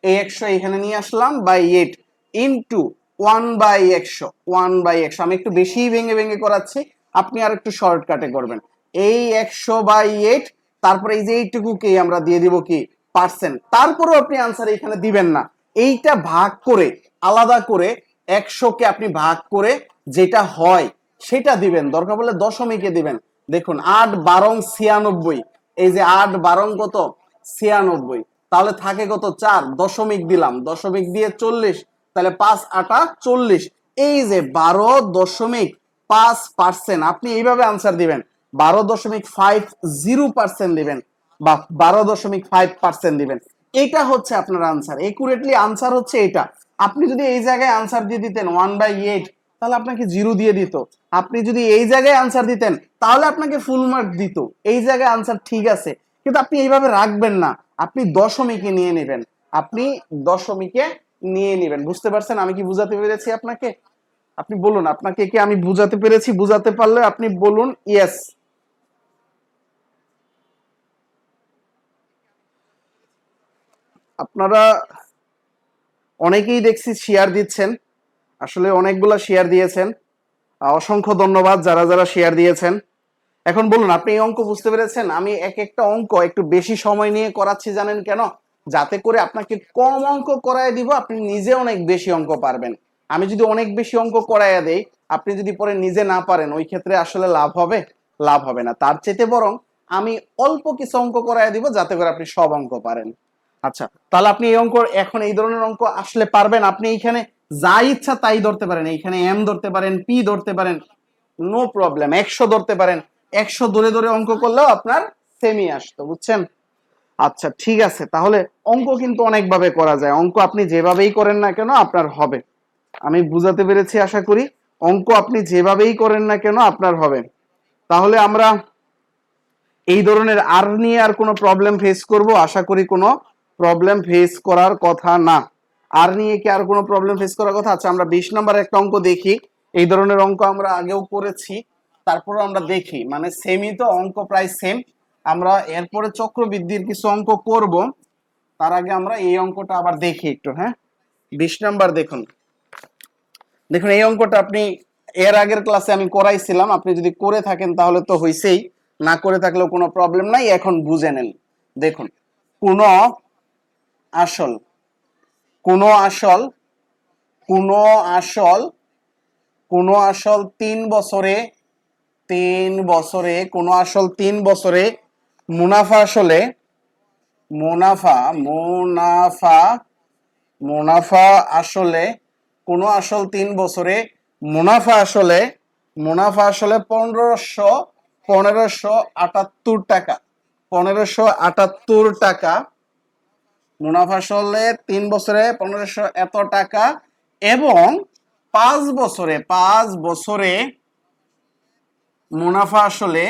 এই 100 এখানে নিয়ে আসলাম বাই 8 ইনটু 1/100, 1/100। আমি একটু বেশি ভেঙে ভেঙে করাচ্ছি, আপনি আর একটু শর্টকাটে করবেন। এই 100/8, তারপরে এই যে এইটুকুকেই আমরা দিয়ে দিব কি পার্সেন্ট। তারপরেও আপনি আনসার এখানে দিবেন না, এইটা ভাগ করে আলাদা করে 100কে আপনি ভাগ করে যেটা হয় সেটা দিবেন, দরকার পড়লে দশমিকে দিবেন। দেখুন 8 12 96, এই যে 8 12 কত 96, তাহলে থাকে কত 4, দশমিক দিলাম, দশমিক দিয়ে 40, তাহলে 5 8 40। এই যে 12.5%, আপনি এইভাবে আনসার দিবেন, 12.50% দিবেন বা 12.5% দিবেন। এটা হচ্ছে আপনার আনসার, একুরেটলি আনসার হচ্ছে এটা। আপনি যদি এই জায়গায় আনসার দিয়ে দিতেন 1/8, তাহলে আপনাকে 0 দিয়ে দিত। আপনি যদি এই জায়গায় আনসার দিতেন তাহলে আপনাকে ফুল মার্ক দিত। এই জায়গায় আনসার ঠিক আছে, কিন্তু আপনি এইভাবে রাখবেন না, আপনি দশমিকে নিয়ে নেবেন, আপনি দশমিকে নিয়ে নেবেন। বুঝতে পারছেন আমি কি বুঝাতে পেরেছি আপনাকে? আপনি বলুন, আপনাকে কি আমি বুঝাতে পেরেছি? বুঝাতে পারলে আপনি বলুন ইয়েস। আপনারা অনেকেই দেখছি শেয়ার দিচ্ছেন, আসলে অনেকগুলা শেয়ার দিয়েছেন, অসংখ্য ধন্যবাদ যারা যারা শেয়ার দিয়েছেন। এখন বলুন আপনি এই অঙ্ক বুঝতে পেরেছেন? আমি এক একটা অঙ্ক একটু বেশি সময় নিয়ে করাচ্ছি, জানেন কেন? যাতে করে আপনাকে কম অঙ্ক করায় দিব, আপনি নিজে অনেক বেশি অঙ্ক পারবেন। আমি যদি অনেক বেশি অঙ্ক করাইয়া দেই, আপনি যদি পরে নিজে না পারেন, ওই ক্ষেত্রে আসলে লাভ হবে? লাভ হবে না। তার চেয়ে বরং আমি অল্প কিছু অঙ্ক করাইয়া দিব, যাতে করে আপনি সব অঙ্ক পারেন। আচ্ছা, তাহলে আপনি এই অঙ্ক, এখন এই ধরনের অঙ্ক আসলে পারবেন? আপনি এইখানে যা ইচ্ছা তাই ধরতে পারেন, এইখানে এম ধরতে পারেন, পি ধরতে পারেন, নো প্রবলেম, 100 ধরতে পারেন, 100 ধরে ধরে অঙ্ক করলেও আপনার সেমি আসতো, বুঝছেন? আচ্ছা ঠিক আছে, তাহলে অঙ্ক কিন্তু অনেকভাবে করা যায়, অঙ্ক আপনি যেভাবেই করেন না কেন আপনার হবে। আমি বুঝাতে পেরেছি আশা করি। অঙ্ক আপনি যেভাবেই করেন না কেন আপনার হবে। তাহলে আমরা এই ধরনের আর নিয়ে আর কোনো প্রবলেম ফেস করব? আশা করি কোনো প্রবলেম ফেস করার কথা না। আর নিয়ে কি আর কোনো প্রবলেম ফেস করার কথা? আচ্ছা, আমরা 20 নম্বরের একটা অঙ্ক দেখি। এই ধরনের অঙ্ক আমরা আগেও করেছি, তারপরে আমরা দেখি, মানে সেমই তো, অঙ্ক প্রায় সেম। আমরা এরপরে চক্রবৃদ্ধির কিছু অঙ্ক করব, তার আগে আমরা এই অঙ্কটা আবার দেখি একটু। হ্যাঁ, 20 নাম্বার দেখুন। দেখুন এই অঙ্কটা আপনি এর আগের ক্লাসে আমি করাইছিলাম, আপনি যদি করে থাকেন তাহলে তো হইছেই, না করে থাকলেও কোনো প্রবলেম নাই, এখন বুঝে নেন। দেখুন, কোন আসল, কোন আসল, কোন আসল, কোন আসল 3 বছরে, 3 বছরে, কোন আসল 3 বছরে মুনাফা আসলে, মুনাফা, মুনাফা, মুনাফা আসলে, কোন আসল 3 বছরে মুনাফা আসলে, মুনাফা আসলে 1578 টাকা, 1578 টাকা। মুনাফা আসলে 3 বছরে 1500 এত টাকা, এবং 5 বছরে, 5 বছরে মুনাফা আসলে,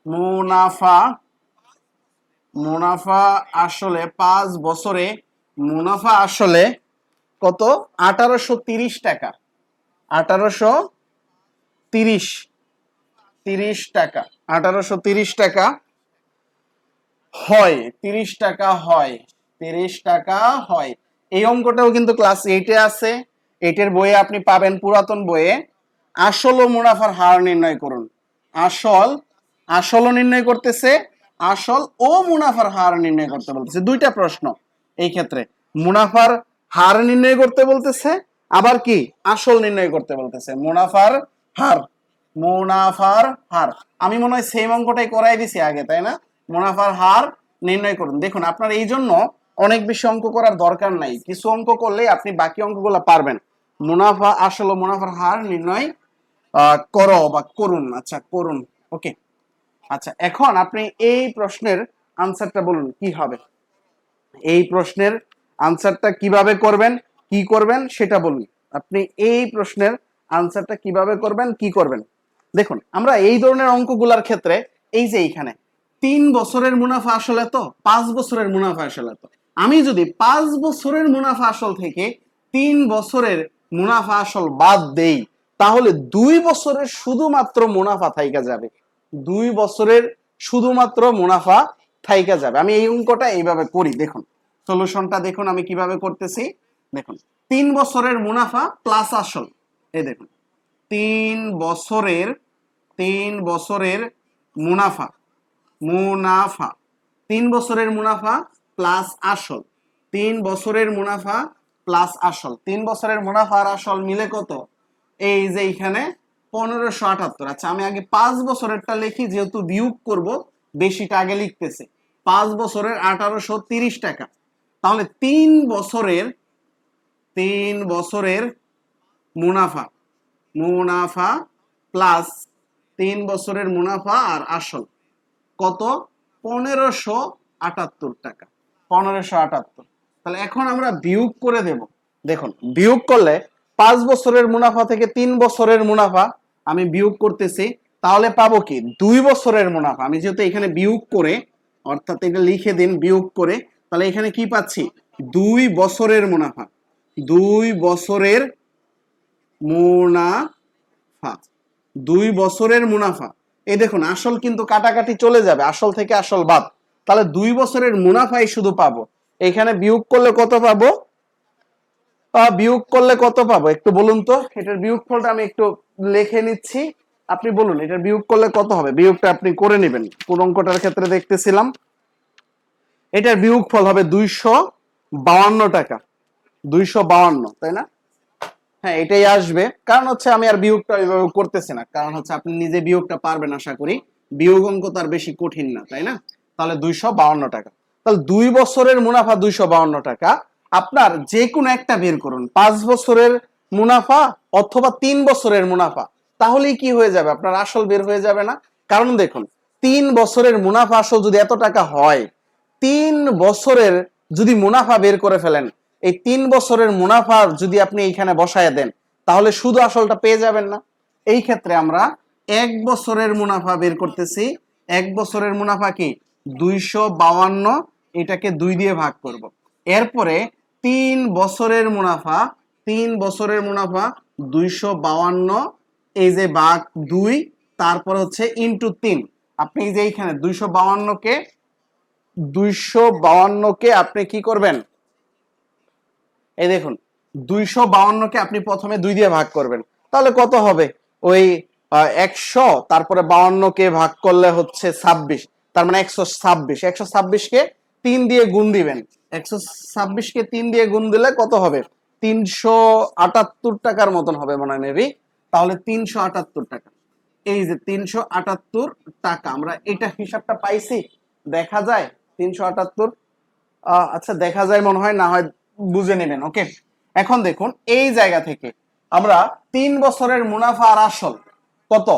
মুনাফা, মুনাফা আসলে 5 বছরে মুনাফা আসলে কত? 1830 টাকা, 1830, 30 টাকা, 1830 টাকা হয়, 30 টাকা হয়, 30 টাকা হয়। এই অঙ্কটাও কিন্তু ক্লাস 8-এ আছে, 8-এর বইয়ে আপনি পাবেন, পুরাতন বইয়ে। আসল ও মুনাফার হার নির্ণয় করুন। আসল, আসলও নির্ণয় করতেছে, আসল ও মুনাফার হার নির্ণয় করতে বলতেছে। দুইটা প্রশ্ন এই ক্ষেত্রে, মুনাফার হার নির্ণয় করতে বলতেছে, আবার কি আসল নির্ণয় করতে বলতেছে। মুনাফার হার, মুনাফার হার, আমি মনে হয় সেম অঙ্কটাই করাই দিছি আগে, তাই না? মুনাফার হার নির্ণয় করুন। দেখুন আপনার এই জন্য অনেক বেশি অঙ্ক করার দরকার নাই, কিছু অঙ্ক করলেই আপনি বাকি অঙ্কগুলো পারবেন। মুনাফা আসল ও মুনাফার হার নির্ণয় করো বা করুন। আচ্ছা করুন, ওকে। আচ্ছা, এখন আপনি এই প্রশ্নের আনসারটা বলুন কি হবে। এই প্রশ্নের আনসারটা কিভাবে করবেন, কি করবেন সেটা বলুন। আপনি এই প্রশ্নের আনসারটা কিভাবে করবেন, কি করবেন দেখুন। আমরা এই ধরনের অঙ্কগুলোর ক্ষেত্রে এই যে এইখানে 3 বছরের মুনাফা আসল এত, 5 বছরের মুনাফা আসল এত, আমি যদি 5 বছরের মুনাফা আসল থেকে 3 বছরের মুনাফা আসল বাদ দেই, তাহলে 2 বছরের শুধুমাত্র মুনাফা থাইকা যাবে, 2 বছরের শুধুমাত্র মুনাফা থাইকা যাবে। আমি এই অঙ্কটা এইভাবে করি, দেখুন সলিউশনটা দেখুন আমি কিভাবে করতেছি। দেখুন 3 বছরের মুনাফা প্লাস আসল, এই দেখুন 3 বছরের মুনাফা, 3 বছরের মুনাফা প্লাস আসল, 3 বছরের মুনাফা প্লাস আসল, 3 বছরের মুনাফা আর আসল মিলে কত, এই যে এখানে 1578। আচ্ছা আমি আগে 5 বছরেরটা লিখি, যেহেতু বিয়োগ করব বেশিটা আগে লিখতেছে। 5 বছরের 1830 টাকা। তাহলে 3 বছরের মুনাফা প্লাস 3 বছরের মুনাফা আর আসল কত, 1578 টাকা, 1578। তাহলে এখন আমরা বিয়োগ করে দেব। দেখুন বিয়োগ করলে 5 বছরের মুনাফা থেকে 3 বছরের মুনাফা আমি বিয়োগ করতেছি, তাহলে পাবো কি 2 বছরের মুনাফা। আমি যেহেতু এখানে বিয়োগ করে, অর্থাৎ এটা লিখে দিন বিয়োগ করে, তাহলে এখানে কি পাচ্ছি 2 বছরের মুনাফা, 2 বছরের মুনাফা, 2 বছরের মুনাফা। এই দেখুন আসল কিন্তু কাটাকাটি চলে যাবে, আসল থেকে আসল বাদ, তাহলে 2 বছরের মুনাফাই শুধু পাবো। এখানে বিয়োগ করলে কত পাবো, বিয়োগ করলে কত পাবো একটু বলুন তো, এটার বিয়োগফলটা আমি একটু লিখে নিচ্ছি, আপনি বলুন এটার বিয়োগ করলে কত হবে, বিয়োগটা আপনি করে নেবেন। কোন অঙ্কটার ক্ষেত্রে দেখতেছিলাম, এটার বিয়োগফল হবে 252 টাকা, 252, তাই না? হ্যাঁ এটাই আসবে, কারণ হচ্ছে আমি আর বিয়োগটা এইভাবে করতেছি না, কারণ হচ্ছে আপনি নিজে বিয়োগটা পারবেন আশা করি, বিয়োগ অঙ্ক তার বেশি কঠিন না, তাই না? তাহলে 252 টাকা, তাহলে 2 বছরের মুনাফা 252 টাকা। আপনার যে কোনো একটা বের করুন, 5 বছরের মুনাফা অথবা 3 বছরের মুনাফা, তাহলেই কি হয়ে যাবে, আপনার আসল বের হয়ে যাবে না? কারণ দেখুন 3 বছরের মুনাফা আসল যদি এত টাকা হয়, 3 বছরের যদি মুনাফা বের করে ফেলেন, এই 3 বছরের মুনাফা যদি আপনি এইখানে বসায় দেন, তাহলে শুধু আসলটা পেয়ে যাবেন না। এই ক্ষেত্রে আমরা 1 বছরের মুনাফা বের করতেছি। 1 বছরের মুনাফা কি 252, এটাকে 2 দিয়ে ভাগ করব। এরপরে 3 বছরের মুনাফা, 3 বছরের মুনাফা 252, এই যে ভাগ 2, তারপর হচ্ছে ইনটু 3। আপনি যে এইখানে 252 কে আপনি কি করবেন, এই দেখুন 252 কে আপনি প্রথমে 2 দিয়ে ভাগ করবেন, তাহলে কত হবে, ওই 100, তারপরে 52 কে ভাগ করলে হচ্ছে 26, তার মানে 126। 126 কে 3 দিয়ে গুণ দিবেন, 126 কে 3 দিয়ে গুণ দিলে কত হবে, 378 টাকার মতন হবে মনে হয় মেবি। তাহলে 378 টাকা, এই যে 378 টাকা, আমরা এটা হিসাবটা পাইছি, দেখা যায় 378। আচ্ছা দেখা যায় মনে হয়, না হয় বুঝে নেবেন। ওকে, এখন দেখুন এই জায়গা থেকে আমরা 3 বছরের মুনাফা আর আসল কত,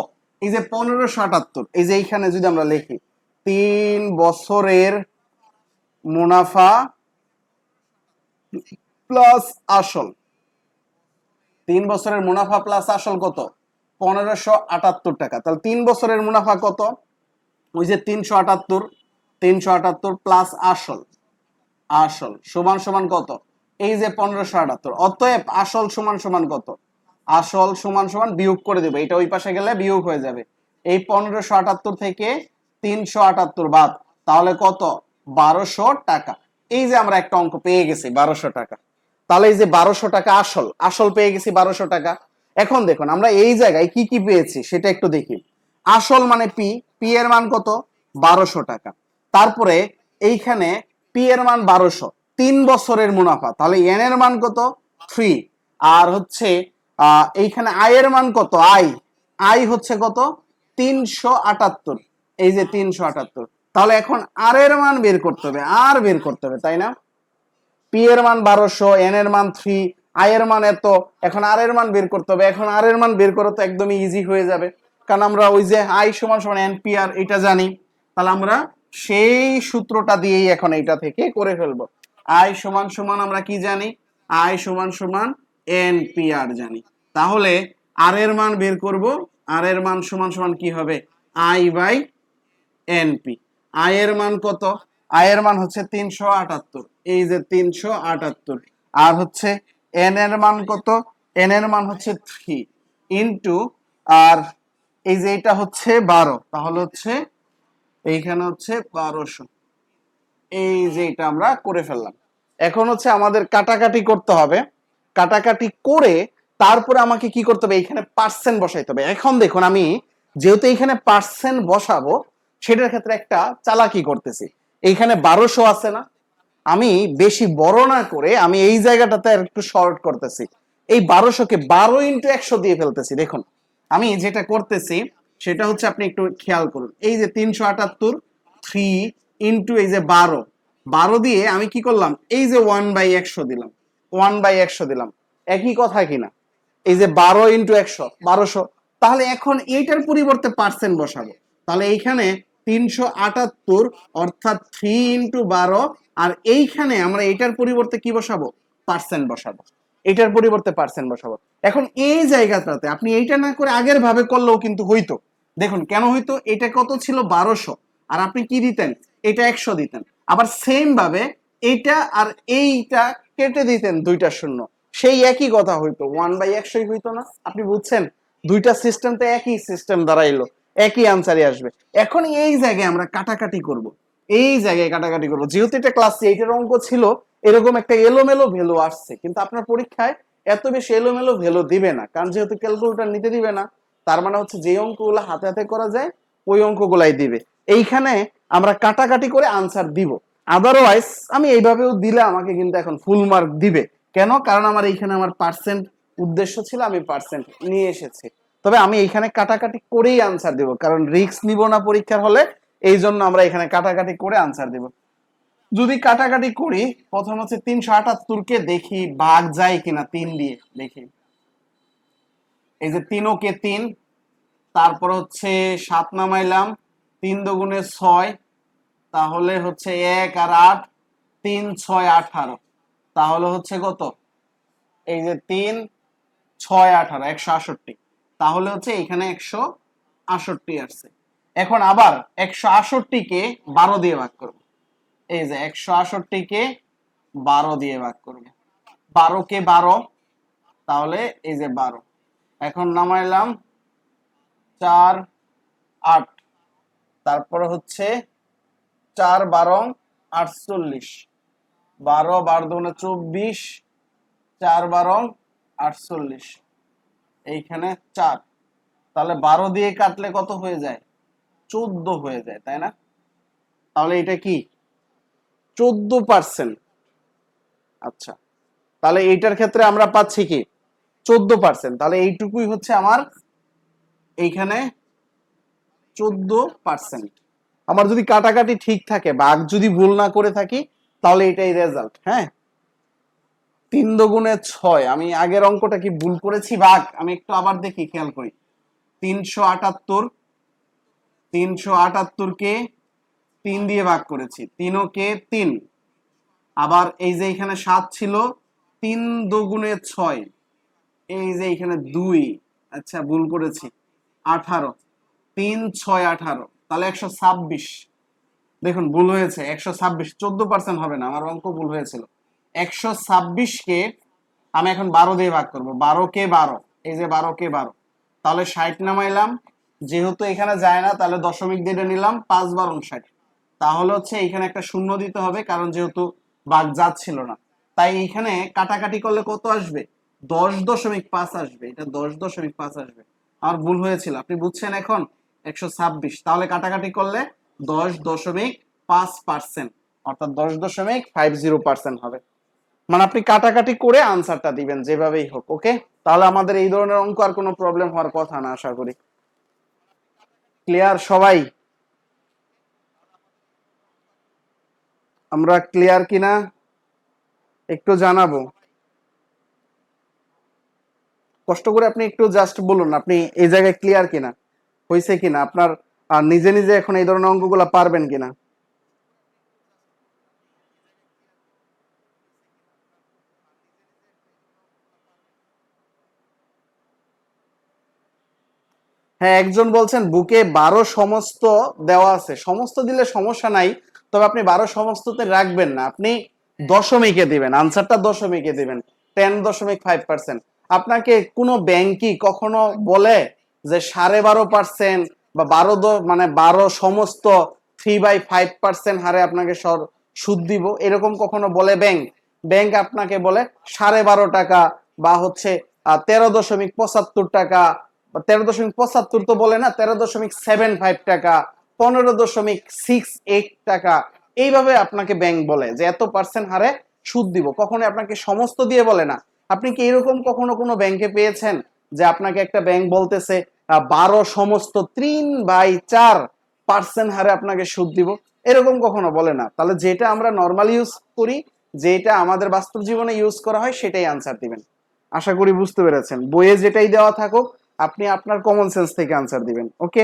এই যে 1578, এই যে এইখানে যদি আমরা লিখি 3 বছরের মুনাফা প্লাস আসল, 3 বছরের মুনাফা প্লাস আসল কত, 1578 টাকা। তাহলে 3 বছরের মুনাফা কত, ওই যে 378 প্লাস আসল, সমান সমান কত, এই যে 1578। অতএব আসল সমান সমান কত, আসল সমান সমান বিয়োগ করে দেবো, এটা ওই পাশে গেলে বিয়োগ হয়ে যাবে। এই 1578 থেকে 378 বাদ, তাহলে কত, 1200 টাকা। এই যে আমরা একটা অঙ্ক পেয়ে গেছি 1200 টাকা। তাহলে এই যে 1200 টাকা আসল পেয়ে গেছি 1200 টাকা। এখন দেখুন আমরা এই জায়গায় কি কি পেয়েছি সেটা একটু দেখি। আসল মানে পি এর মান কত, 1200 টাকা। তারপরে এইখানে পি এর মান 1200, 3 বছরের মুনাফা, তাহলে এন এর মান কত, 3। আর হচ্ছে এইখানে আই এর মান কত, আই হচ্ছে কত, 378, এই যে 378। তাহলে এখন আর এর মান বের করতে হবে, তাই না? পি এর মান 1200, এন এর মান 3, আই এর মান এত, এখন আর এর মান বের করতে হবে। এখন আর এর মান বের করা তো একদমই ইজি হয়ে যাবে, কারণ আমরা ওই যে আই সমান সমান এন পি আর এটা জানি। তাহলে আমরা সেই সূত্রটা দিয়েই এখন এইটা থেকে করে ফেলবো। আই সমান সমান আমরা কি জানি, আই সমান সমান এন পি আর জানি। তাহলে আর এর মান বের করব, আর এর মান সমান সমান কি হবে, আই বাই এনপি। আই এর মান কত, আই এর মান হচ্ছে 378, এই যে 378, আর হচ্ছে এন এর মান কত, এন এর মান হচ্ছে 3 ইন্টু, আর এই যে এটা হচ্ছে 12, তাহলে হচ্ছে এইখানে হচ্ছে 1200। এই যে এটা আমরা করে ফেললাম। এখন হচ্ছে আমাদের কাটাকাটি করতে হবে, কাটাকাটি করে তারপরে আমাকে কি করতে হবে, এখানে পার্সেন্ট বসাইতে হবে। এখন দেখুন আমি যেহেতু এখানে পার্সেন্ট বসাবো, সেটার ক্ষেত্রে একটা চালাকি করতেছি। এইখানে 1200 আছে না, আমি বেশি বড় না করে আমি এই জায়গাটাতে একটু শর্ট করতেছি। এই 1200 কে 12 × 100 দিয়ে ফেলতেছি। দেখুন আমি যেটা করতেছি সেটা হচ্ছে, আপনি একটু খেয়াল করুন, এই যে 378, 3 ইন্টু এই যে 12, 12 দিয়ে আমি কি করলাম, এই যে 1/100 দিলাম, 1/100 দিলাম, একই কথা কিনা, এই যে 12 × 100 1200। তাহলে এখন এইটার পরিবর্তে পার্সেন্ট বসাবো, তাহলে এইখানে 378 অর্থাৎ 3 × 12, আর এইখানে আমরা এটার পরিবর্তে কি বসাবো, পার্সেন্ট বসাবো, এটার পরিবর্তে পার্সেন্ট বসাবো। এখন এই জায়গাটাতে আপনি এইটা না করে আগের ভাবে করলেও কিন্তু হইতো। দেখুন কেন হইতো, এটা কত ছিল 1200, আর আপনি কি দিতেন, এটা 100 দিতেন, আবার সেম ভাবে এইটা আর এইটা কেটে দিতেন দুইটা শূন্য, সেই একই কথা হইতো, 1/100 হইতো না। আপনি বুঝছেন, দুইটা সিস্টেম তো একই সিস্টেম দাঁড়াইলো, একই আনসারই আসবে। এখন এই জায়গায় আমরা কাটাকাটি করব, এই জায়গায় কাটাকাটি করব, যেহেতু এটা ক্লাস 8 এর অঙ্ক ছিল, এরকম একটা এলোমেলো ভ্যালু আসছে, কিন্তু আপনার পরীক্ষায় এত বেশি এলোমেলো ভ্যালু দিবে না, কারণ যেহেতু ক্যালকুলেটর নিতে দিবে না, তার মানে হচ্ছে যে অঙ্কগুলো হাতে হাতে করা যায় ওই অঙ্কগুলাই দিবে। এইখানে আমরা কাটাকাটি করে আনসার দিব, আদারওয়াইজ আমি এইভাবেও দিলে আমাকে কিন্তু এখন ফুল মার্ক দিবে। কেন, কারণ আমার এইখানে আমার পার্সেন্ট উদ্দেশ্য ছিল, আমি পার্সেন্ট নিয়ে এসেছি। তবে আমি এইখানে কাটাকাটি করেই আনসার দিব, কারণ রিস্ক নিব না পরীক্ষার হলে, এই জন্য আমরা এখানে কাটাকাটি করে আনসার দিব। যদি কাটাকাটি করি, প্রথম হচ্ছে 378 কে দেখি ভাগ যায় কিনা 3 দিয়ে, দেখি এই যে 3 কে 3, তারপর হচ্ছে 7 নামাইলাম, 3 × 2 = 6, তাহলে হচ্ছে 1 আর 8, 3 6 18, তাহলে হচ্ছে কত, এই যে 3 6 18 168, তাহলে হচ্ছে এখানে 168 আসছে। এখন আবার 168 কে 12 দিয়ে ভাগ করব, এই যে 168 কে 12 দিয়ে ভাগ করব, 12 কে 12, তাহলে এই যে 12, এখন নামাইলাম 4 8, তারপরে হচ্ছে 4 12 48, 12 12 × 2 = 24, 4 12 48, এইখানে 4, তাহলে 12 দিয়ে কাটলে কত হয়ে যায়, 14 হয়ে যায়, তাই না? তাহলে এটা কি 14%। আচ্ছা, তাহলে এইটার ক্ষেত্রে আমরা পাচ্ছি কি 14%, তাহলে এইটুকুই হচ্ছে আমার এইখানে 14%। আমার যদি কাটাকাটি ঠিক থাকে, ভাগ যদি ভুল না করে থাকি, তাহলে এটাই রেজাল্ট। হ্যাঁ, 3 × 2 = 6, আমি আগের অঙ্কটা কি ভুল করেছি ভাগ, আমি একটু আবার দেখি, খেয়াল করি, 378, 378 কে 3 দিয়ে ভাগ করেছি, 3 কে 3, আবার এই যে এখানে 7 ছিল, 3 × 2 = 6, এই যে এখানে 2, আচ্ছা ভুল করেছি, 18, 3 6 18, তাহলে 126। দেখুন ভুল হয়েছে, 126, 14% হবে না, আমার অঙ্ক ভুল হয়েছিল। 126 কে আমি এখন 12 দিয়ে ভাগ করব, 12 কে 12, এই যে 12 কে 12, তাহলে 60 নামাইলাম, যেহেতু এখানে যায় না তাহলে দশমিক দিয়ে নিলাম, 5 12 60, তাহলে হচ্ছে এখানে একটা শূন্য দিতে হবে, কারণ যেহেতু ভাগ যাচ্ছিল না, তাই এখানে কাটাকাটি করলে কত আসবে, 10.5 আসবে, এটা 10.5 আসবে। আমার ভুল হয়েছিল, আপনি বুঝছেন এখন, 126, তাহলে কাটাকাটি করলে 10.5%, অর্থাৎ 10.50% হবে। মানে আপনি কাটাকাটি করে আনসারটা দিবেন যেভাবেই হোক। ওকে, তাহলে আমাদের এই ধরনের অঙ্ক আর কোনো প্রবলেম হওয়ার কথা না, আশা করি। ক্লিয়ার সবাই? আমরা ক্লিয়ার কিনা একটু জানাবো, কষ্ট করে আপনি একটু জাস্ট বলুন আপনি এই জায়গায় ক্লিয়ার কিনা, হয়েছে কিনা আপনার, আর নিজে নিজে এখন এই ধরনের অঙ্কগুলো পারবেন কিনা। হ্যাঁ, একজন বলছেন বুকে 12 সমস্ত দেওয়া আছে। সমস্ত দিলে সমস্যা নাই, তবে আপনি 12 সমস্ততে রাখবেন না, আপনি দশমিকে দিবেন, আনসারটা দশমিকে দিবেন, 10.5%। আপনাকে কোনো ব্যাংকই কখনো বলে যে 12.5% বা 12 মানে 12 সমস্ত 3/5% হারে আপনাকে সুদ দিব, এরকম কখনো বলে ব্যাংক? ব্যাংক আপনাকে বলে 12.5 টাকা বা হচ্ছে 13.75 টাকা, 13.75 তো বলে না, 13.75 টাকা, 15.68 টাকা, এইভাবে আপনাকে ব্যাংক বলে যে এত পার্সেন্ট হারে সুদ দিব, কখনো আপনাকে সমস্ত দিয়ে বলে না। আপনি কি এরকম কখনো কোনো ব্যাংকে পেয়েছেন যে আপনাকে একটা ব্যাংক বলতেছে 12 সমস্ত 3/4% হারে আপনাকে সুদ দিব? এরকম কখনো বলে না। তাহলে যেটা আমরা নর্মাল ইউজ করি, যেটা আমাদের বাস্তব জীবনে ইউজ করা হয়, সেটাই আনসার দিবেন। আশা করি বুঝতে পেরেছেন। বইয়ে যেটাই দেওয়া থাকুক, আপনি আপনার কমন সেন্স থেকে আনসার দিবেন। ওকে,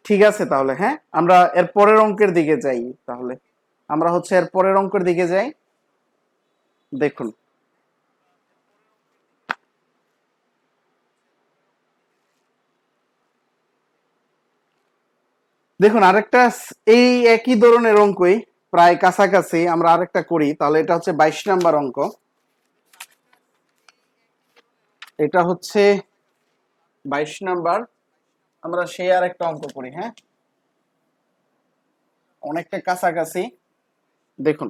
ঠিক আছে তাহলে। হ্যাঁ, আমরা এর পরের অঙ্কের দিকে যাই। তাহলে আমরা হচ্ছে এর পরের অঙ্কের দিকে যাই। দেখুন, দেখুন আরেকটা এই একই ধরনের অঙ্কই, প্রায় কাছাকাছি, আমরা আরেকটা করি। তাহলে এটা হচ্ছে 22 নাম্বার অঙ্ক। এটা হচ্ছে 22 নাম্বার। আমরা সেই আরেকটা অঙ্ক করি। হ্যাঁ, অনেকটা কাছাকাছি। দেখুন,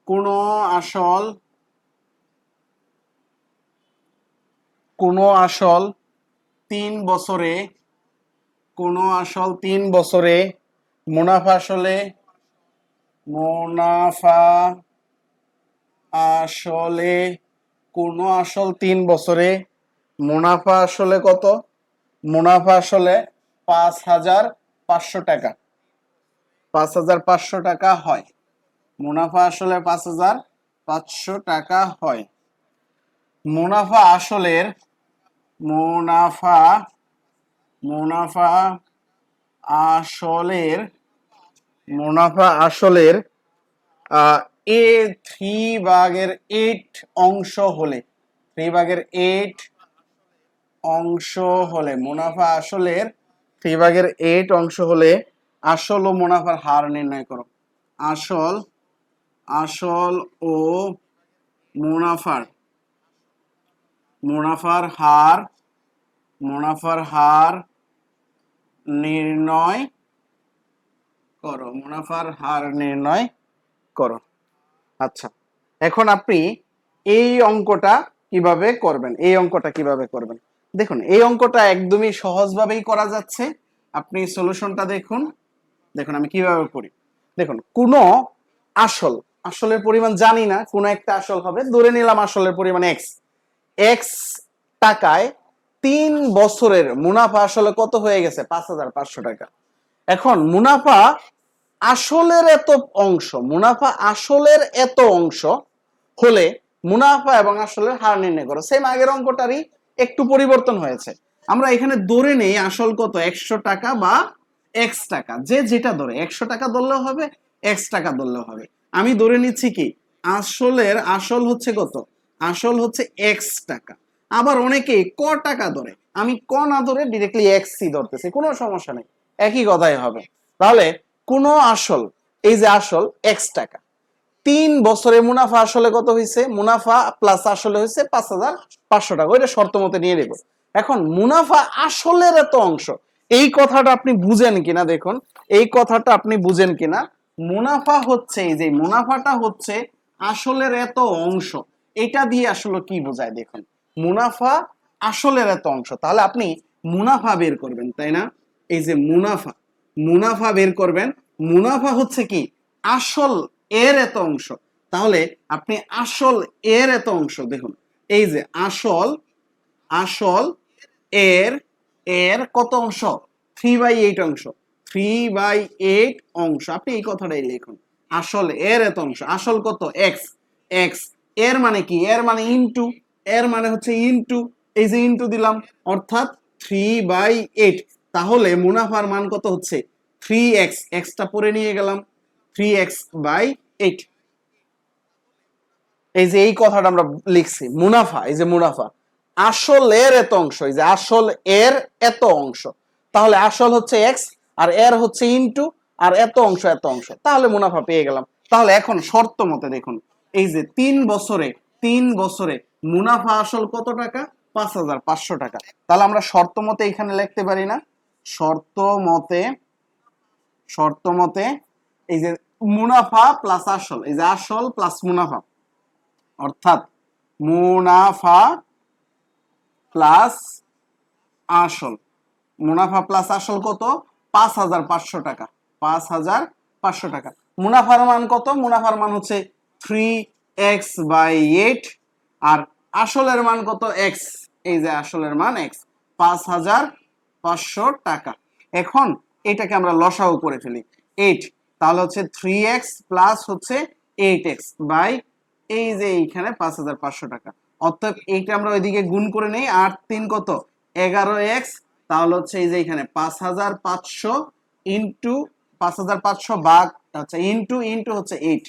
কোন আসল কোন আসল 3 বছরে, কোন আসল 3 বছরে মুনাফা আসলে, মুনাফা আসলে কোন আসল 3 বছরে মুনাফা আসলে কত? মুনাফা আসলে 5,500 টাকা, 5,500 টাকা হয়। মুনাফা আসলে 5,500 টাকা হয়। মুনাফা আসলের, মুনাফা মুনাফা আসলের মুনাফা আসলের এ 3/8 অংশ হলে, 3/8 অংশ হলে, মুনাফা আসলের 3/8 অংশ হলে আসল ও মুনাফার হার নির্ণয় করো। আসল আসল ও মুনাফার মুনাফার হার, মুনাফার হার নির্ণয় করো, মুনাফার হার নির্ণয় করো। আচ্ছা, এখন আপনি এই অঙ্কটা কিভাবে করবেন, এই অঙ্কটা কিভাবে করবেন? দেখুন, এই অঙ্কটা একদমই সহজভাবেই করা যাচ্ছে। আপনি সলিউশনটা দেখুন। দেখুন আমি কিভাবে করি। দেখুন, কোন আসল, আসলের পরিমাণ জানি না, কোন একটা আসল হবে, ধরে নিলাম আসলের পরিমাণ এক্স। এক্স টাকায় 3 বছরের মুনাফা আসলে কত হয়ে গেছে? 5,500 টাকা। এখন মুনাফা আসলের এত অংশ, মুনাফা আসলের এত অংশ হলে মুনাফা এবং আসলের হার নির্ণয় করো। সেম আগের অঙ্কটারই একটু পরিবর্তন হয়েছে। আমরা এখানে ধরে নেই আসল কত, 100 টাকা বা এক্স টাকা, যে যেটা ধরে, 100 টাকা ধরলেও হবে, এক্স টাকা ধরলেও হবে। আমি ধরে নিচ্ছি কি, আসলের আসল হচ্ছে কত, আসল হচ্ছে এক্স টাকা। আবার অনেকে ক টাকা ধরে, আমি ক না ধরে ডিরেক্টলি এক্স সি ধরতেছি, কোনো সমস্যা নেই, একই কথাই হবে। তাহলে কোন আসল, এই যে আসল এক্স টাকা, 3 বছরে মুনাফা আসলে কত হয়েছে, মুনাফা প্লাস আসলে হয়েছে 5,500 টাকা, ওইটা শর্ত মতে নিয়ে নেব। এখন মুনাফা আসলের এত অংশ, এই কথাটা আপনি বুঝেন কিনা দেখুন, এই কথাটা আপনি বুঝেন কিনা। মুনাফা হচ্ছে, এই যে মুনাফাটা হচ্ছে আসলের এত অংশ, এটা দিয়ে আসলে কি বোঝায় দেখুন, মুনাফা আসলের এত অংশ। তাহলে আপনি মুনাফা বের করবেন, তাই না? এই যে মুনাফা, মুনাফা বের করবেন। মুনাফা হচ্ছে কি, আসল এর এত অংশ। তাহলে আপনি আসল এর এত অংশ দেখুন, এই যে আসল, আসল এর এর কত অংশ? 3/8 অংশ, 3/8 অংশ। আপনি এই কথাটাই লিখুন, আসল এর এত অংশ। আসল কত? এক্স। এক্স এর মানে কি, এর মানে ইনটু, এর মানে হচ্ছে ইনটু, এই যে ইনটু দিলাম, অর্থাৎ 3/8। তাহলে মুনাফার মান কত হচ্ছে 3x, এক্সটা পরে নিয়ে গেলাম 3x/8। এই যে এই কথাটা আমরা লিখছি মুনাফা, এই যে মুনাফা আসলের এত অংশ, এই যে আসল এর এত অংশ, তাহলে আসল হচ্ছে এক্স আর এর হচ্ছে ইনটু আর এত অংশ এত অংশ, তাহলে মুনাফা পেয়ে গেলাম। তাহলে এখন শর্ত মতে দেখুন, এই যে 3 বছরে মুনাফা আসল কত টাকা 5,500 টাকা। তাহলে আমরা শর্ত মতে এখানে লিখতে পারি না, শর্ত মতে এই যে মুনাফা প্লাস আসল, এই যে আসল প্লাস মুনাফা, অর্থাৎ মুনাফা প্লাস আসল, মুনাফা প্লাস আসল কত 5,500 টাকা, 5,500 টাকা। মুনাফার মান কত, মুনাফার মান হচ্ছে 3x/8 আর আসলের মান কত x, এই যে আসলের মান x 5,500 টাকা। এখন এটাকে আমরা লসাগু করে ফেলি 8, তাহলে হচ্ছে 3x প্লাস হচ্ছে 8x বাই এই যে এইখানে 5,500 টাকা। অর্থাৎ এইটা আমরা ওইদিকে গুণ করে নেই, 8 3 কত 11x, তাহলে হচ্ছে এই যে এখানে 5,500 ইন্টু 5,500 ভাগ আচ্ছা ইন্টু হচ্ছে 8।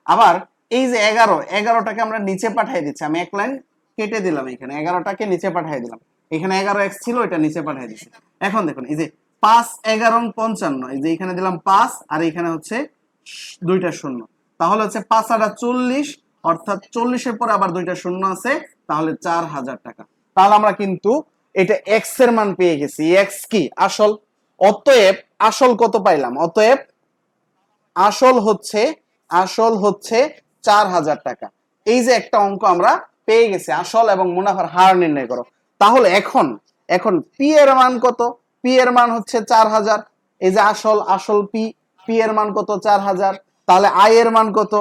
আবার এই যে 11টাকে আমরা নিচে পাঠিয়ে দিচ্ছি, আমি এক লাইন কেটে দিলাম, এখানে 11টাকে নিচে পাঠিয়ে দিলাম, এখানে 11x ছিল এটা নিচে পাঠিয়ে দিচ্ছি। এখন দেখুন এই যে 5 11 55, এই যে এখানে দিলাম 5 আর এখানে হচ্ছে 2টা শূন্য, তাহলে হচ্ছে 5 আর 40, অর্থাৎ 40-এর পরে আবার 2টা শূন্য আছে, তাহলে 4,000 টাকা। তাহলে আমরা কিন্তু এটা এক্স এর মান পেয়ে গেছি, এক্স কি আসল। অতএব আসল কত পাইলাম, অতএব আসল হচ্ছে 4,000 টাকা। এই যে একটা অঙ্ক আমরা পেয়ে গেছি, আসল এবং মুনাফার হার নির্ণয় করো। তাহলে এখন পি এর মান কত, পি এর মান হচ্ছে 4,000, এই যে আসল পি এর মান কত 4,000। তাহলে আই এর মান কত,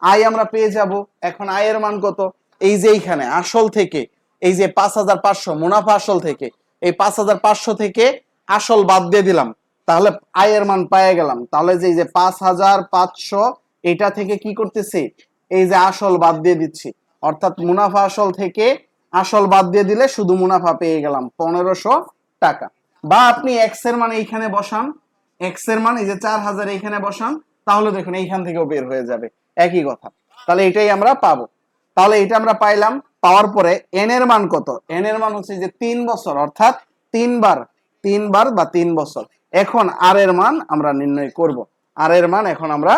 আই আমরা পেয়ে যাব। এখন আই এর মান কত, এই যে এইখানে আসল থেকে এই যে 5,500 মুনাফা আসল থেকে, এই 5,500 থেকে আসল বাদ দিয়ে দিলাম, তাহলে আয়ের মান পেয়ে গেলাম। তাহলে যে এই যে 5,500 এটা থেকে কি করতেছি, এই যে আসল বাদ দিয়ে দিচ্ছি, অর্থাৎ মুনাফা আসল থেকে আসল বাদ দিয়ে দিলে শুধু মুনাফা পেয়ে গেলাম 1,500 টাকা। বা আপনি এক্স এর মান এইখানে বসান, এক্স এর মান এই যে 4,000 এইখানে বসান, তাহলে দেখুন এইখান থেকেও বের হয়ে যাবে, একই কথা। তাহলে এটাই আমরা পাবো। তাহলে এটা আমরা পাইলাম, পাওয়ার পরে এন এর মান কত, এন এর মান হচ্ছে যে 3 বছর, অর্থাৎ 3 বার বা 3 বছর। এখন আর এর মান আমরা নির্ণয় করব, আর এর মান এখন আমরা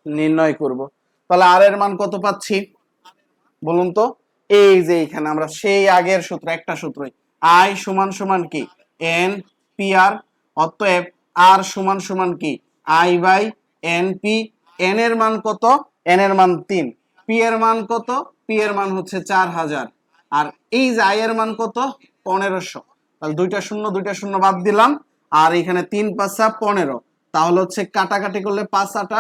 নির্ণয় করব। তাহলে আর এর মান কত পাচ্ছি বলুন তো, এই যে এখানে আমরা সেই আগের সূত্র, একটা সূত্রই, আই সমান সমান কি এন পি আর, অতএব আর সমান সমান কি I by N P. N এর মান কত, এন এর মান 3, পি এর মান কত, পি এর মান হচ্ছে 4,000, আর এই যে আই এর মান কত 1,500। তাহলে 2টা শূন্য বাদ দিলাম, আর এখানে 3 5 15, তাহলে হচ্ছে কাটাকাটি করলে 5 8